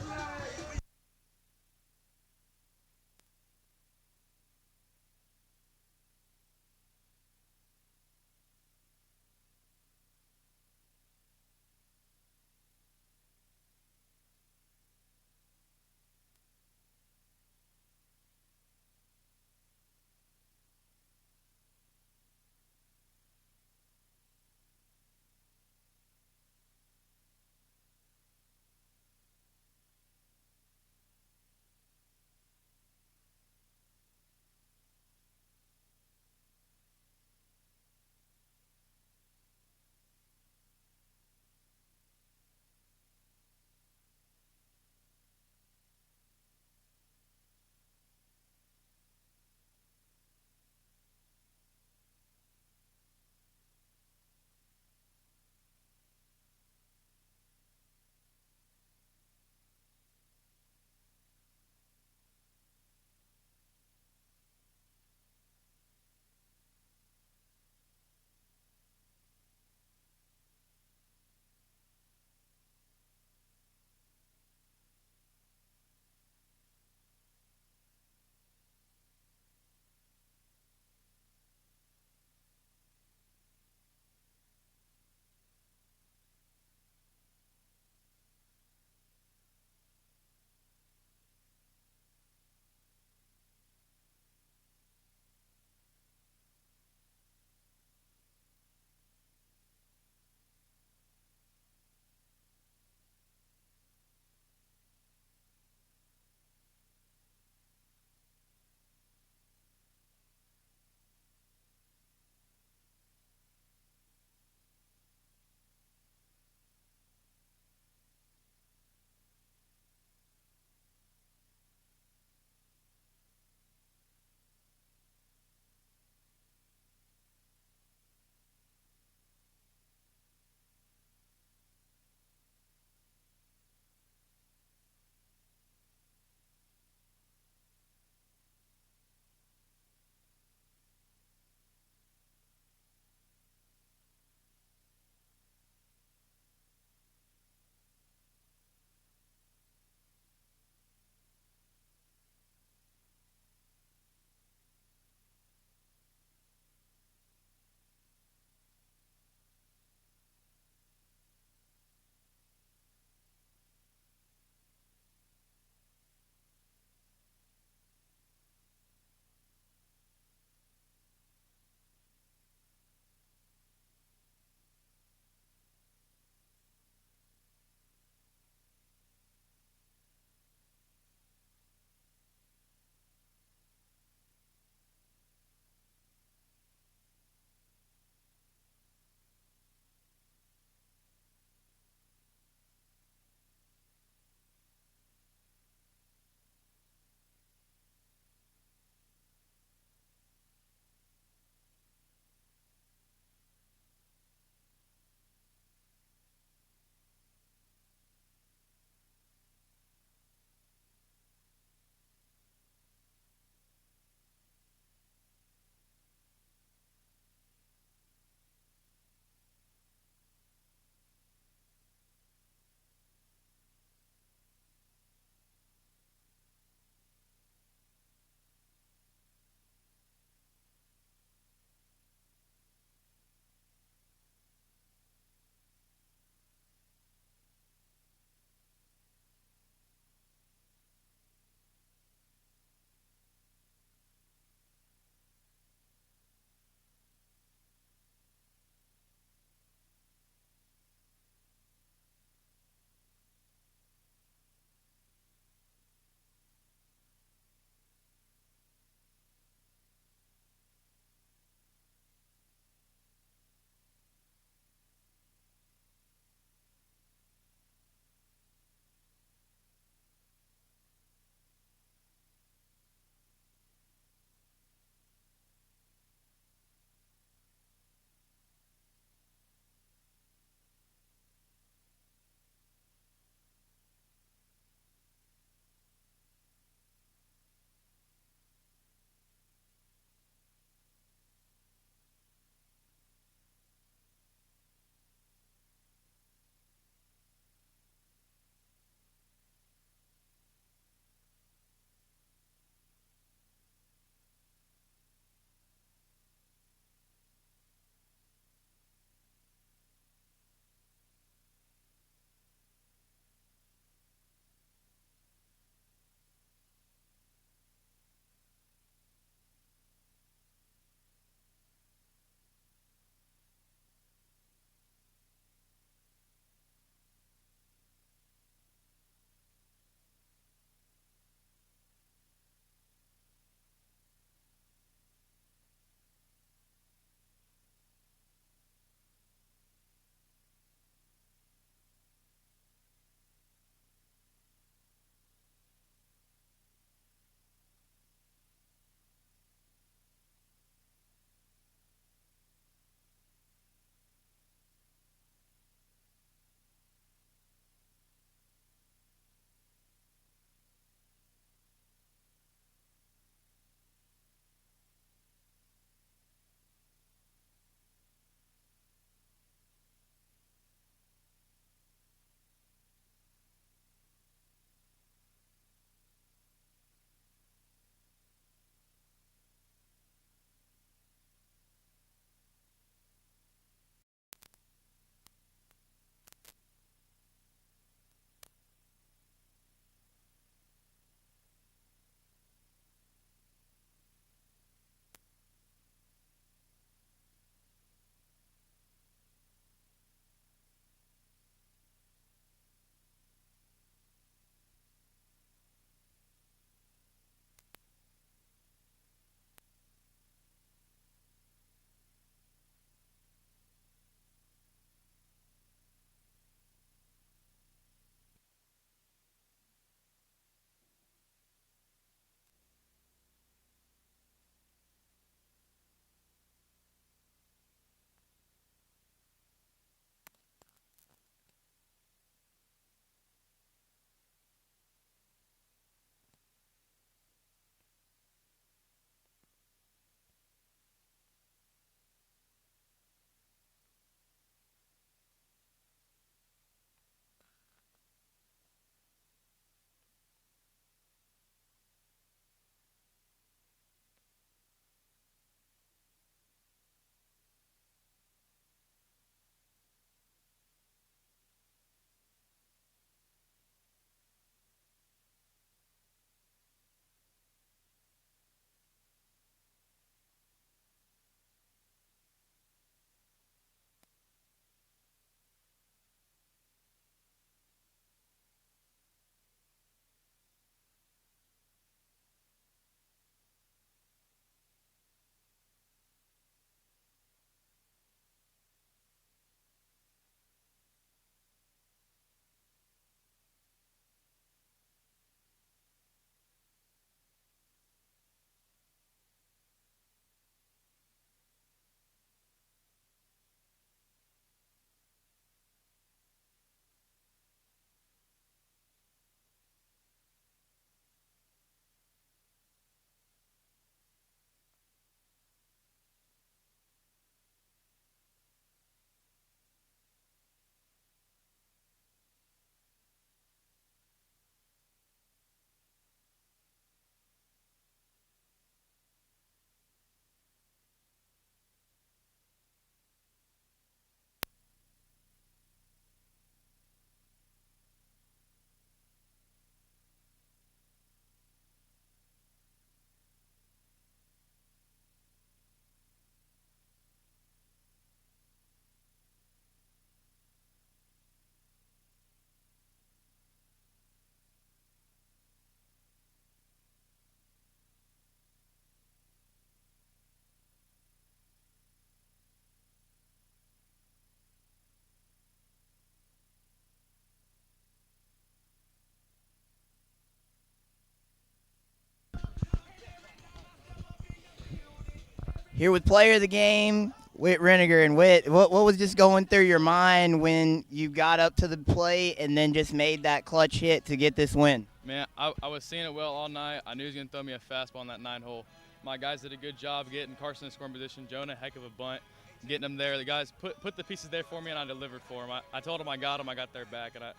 Here with player of the game, Whit Reniger. And Whit, what was just going through your mind when you got up to the plate and then just made that clutch hit to get this win? Man, I was seeing it well all night. I knew he was going to throw me a fastball on that 9-hole. My guys did a good job getting Carson in scoring position. Jonah, heck of a bunt, getting him there. The guys put the pieces there for me, and I delivered for him. I told them I got them. I got their back, and I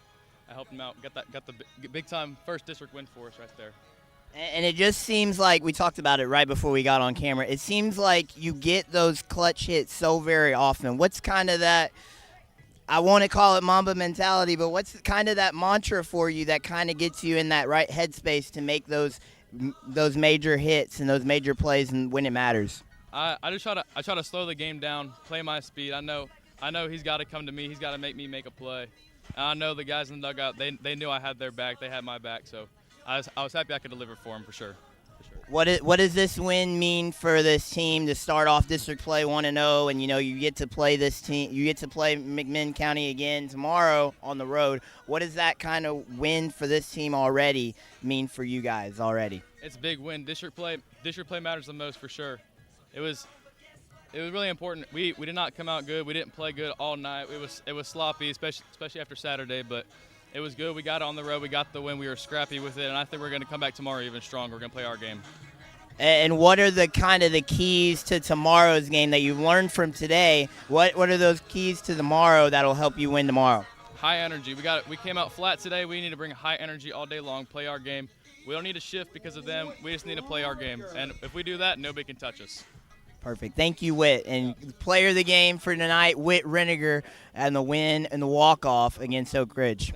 helped them out. Got the big-time first district win for us right there. And it just seems like, we talked about it right before we got on camera, it seems like you get those clutch hits so very often. What's kind of that, I want to call it Mamba mentality, but what's kind of that mantra for you that kind of gets you in that right headspace to make those major hits and those major plays and when it matters? I try to slow the game down, play my speed. I know he's got to come to me. He's got to make me make a play. And I know the guys in the dugout, they knew I had their back. They had my back, so I was happy I could deliver for them for sure. What does this win mean for this team to start off district play 1-0, and you get to play this team, you get to play McMinn County again tomorrow on the road? What does that kind of win for this team already mean for you guys already? It's a big win. District play matters the most for sure. It was really important. We did not come out good. We didn't play good all night. It was sloppy, especially after Saturday, but it was good. We got it on the road. We got the win. We were scrappy with it, and I think we're going to come back tomorrow even stronger. We're going to play our game. And what are the kind of the keys to tomorrow's game that you've learned from today? What are those keys to tomorrow that'll help you win tomorrow? High energy. We came out flat today. We need to bring high energy all day long, play our game. We don't need to shift because of them. We just need to play our game. And if we do that, nobody can touch us. Perfect. Thank you, Whit. And player of the game for tonight, Whit Reniger, and the win and the walk-off against Oak Ridge.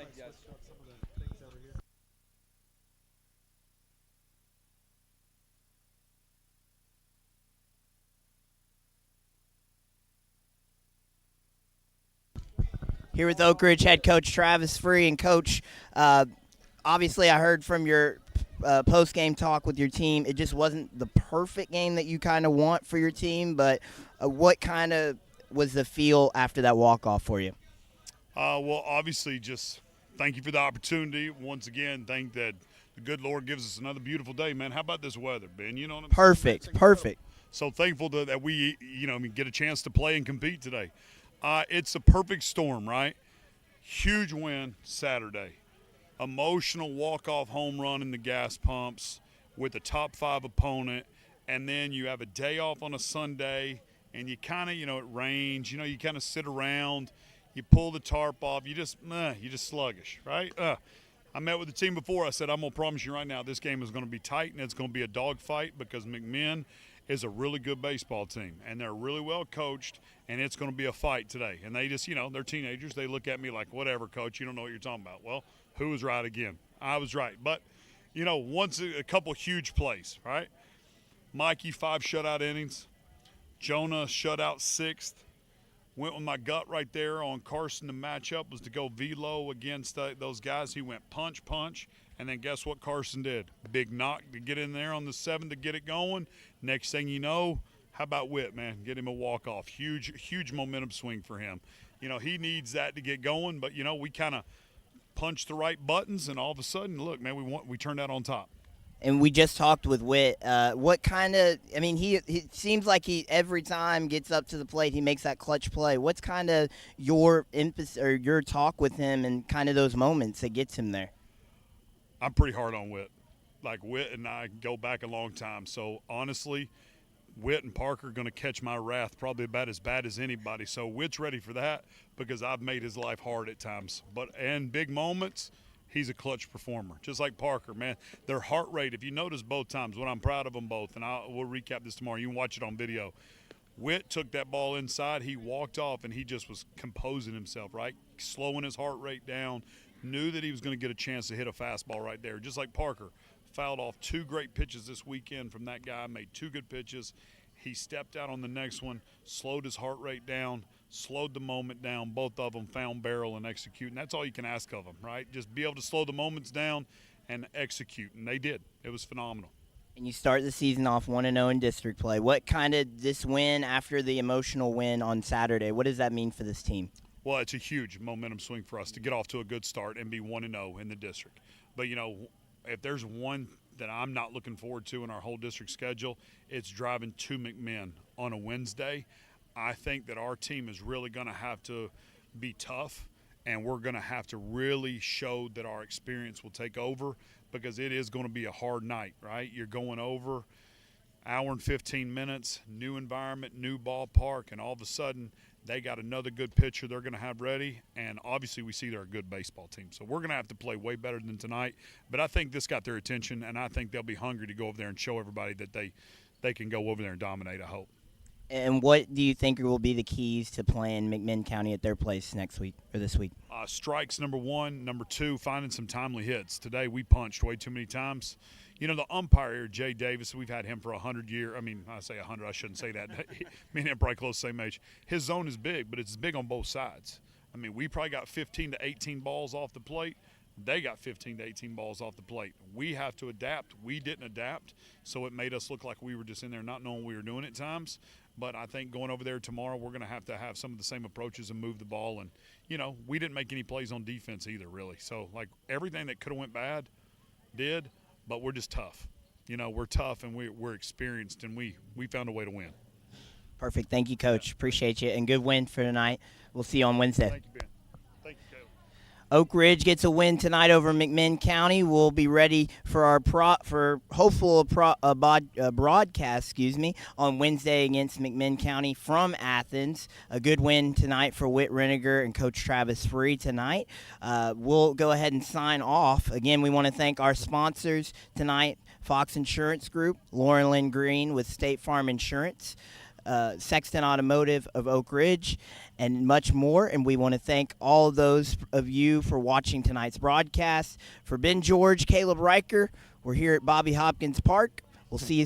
Here with Oak Ridge head coach Travis Free. And, Coach, obviously I heard from your post-game talk with your team, it just wasn't the perfect game that you kind of want for your team, but what kind of was the feel after that walk-off for you? Well, obviously just thank you for the opportunity. Once again, thank that the good Lord gives us another beautiful day, man. How about this weather, Ben? You know what I'm saying? Perfect. So thankful that we, get a chance to play and compete today. It's a perfect storm, right? Huge win Saturday. Emotional walk-off home run in the gas pumps with a top 5 opponent, and then you have a day off on a Sunday, and you kind of, it rains, you kind of sit around, you pull the tarp off, you're just sluggish, right? I met with the team before. I said, I'm going to promise you right now this game is going to be tight, and it's going to be a dogfight because McMinn is a really good baseball team, and they're really well coached, and it's going to be a fight today. And they just, they're teenagers. They look at me like, whatever, coach, you don't know what you're talking about. Well, who was right again? I was right. But, once a couple huge plays, right? Mikey, 5 shutout innings. Jonah, shutout 6th. Went with my gut right there on Carson. The matchup was to go velo against those guys. He went punch, and then guess what Carson did? Big knock to get in there on the 7th to get it going. Next thing you know, how about Whit, man? Get him a walk-off. Huge momentum swing for him. He needs that to get going, but, we kind of punched the right buttons, and all of a sudden, look, man, we turned out on top. And we just talked with Whit. What kind of – he seems like he every time gets up to the plate, he makes that clutch play. What's kind of your emphasis or your talk with him and kind of those moments that gets him there? I'm pretty hard on Whit. Like, Whit and I go back a long time. So, honestly, Whit and Parker are going to catch my wrath probably about as bad as anybody. So, Whit's ready for that because I've made his life hard at times. And big moments – he's a clutch performer, just like Parker, man. Their heart rate, if you notice both times, when I'm proud of them both, and we'll recap this tomorrow. You can watch it on video. Whit took that ball inside. He walked off, and he just was composing himself, right, slowing his heart rate down, knew that he was going to get a chance to hit a fastball right there, just like Parker. Fouled off 2 great pitches this weekend from that guy, made 2 good pitches. He stepped out on the next one, slowed his heart rate down, slowed the moment down. Both of them found barrel and execute, and that's all you can ask of them, right? Just be able to slow the moments down and execute, and they did. It was phenomenal. And you start the season off 1-0 in district play. What kind of this win after the emotional win on Saturday, what does that mean for this team? Well, it's a huge momentum swing for us to get off to a good start and be 1-0 in the district. But, if there's one that I'm not looking forward to in our whole district schedule. It's driving to McMinn on a Wednesday. I think that our team is really going to have to be tough, and we're going to have to really show that our experience will take over, because it is going to be a hard night, right? You're going over hour and 15 minutes, new environment, new ballpark, and all of a sudden they got another good pitcher they're going to have ready, and obviously we see they're a good baseball team. So we're going to have to play way better than tonight, but I think this got their attention, and I think they'll be hungry to go over there and show everybody that they can go over there and dominate, I hope. And what do you think will be the keys to playing McMinn County at their place next week or this week? Strikes, number one. Number two, finding some timely hits. Today we punched way too many times. You know, the umpire, Jay Davis, we've had him for 100 years. I mean, I say 100, I shouldn't say that. Me and him probably close the same age. His zone is big, but it's big on both sides. I mean, we probably got 15 to 18 balls off the plate. They got 15 to 18 balls off the plate. We have to adapt. We didn't adapt, so it made us look like we were just in there not knowing what we were doing at times. But I think going over there tomorrow, we're going to have some of the same approaches and move the ball. And, you know, we didn't make any plays on defense either, really. So, like, everything that could have went bad did, but we're just tough. You know, we're tough and we're experienced, and we found a way to win. Perfect. Thank you, Coach. Appreciate you. And good win for tonight. We'll see you on Wednesday. Thank you, Ben. Thank you, Caleb. Oak Ridge gets a win tonight over McMinn County. We'll be ready for our broadcast, on Wednesday against McMinn County from Athens. A good win tonight for Whit Reniger and Coach Travis Free tonight. We'll go ahead and sign off. Again, we want to thank our sponsors tonight: Fox Insurance Group, Lauren Lynn Green with State Farm Insurance, Sexton Automotive of Oak Ridge, and much more. And we want to thank all of those of you for watching tonight's broadcast. For Ben George, Caleb Riker, we're here at Bobby Hopkins Park. We'll see you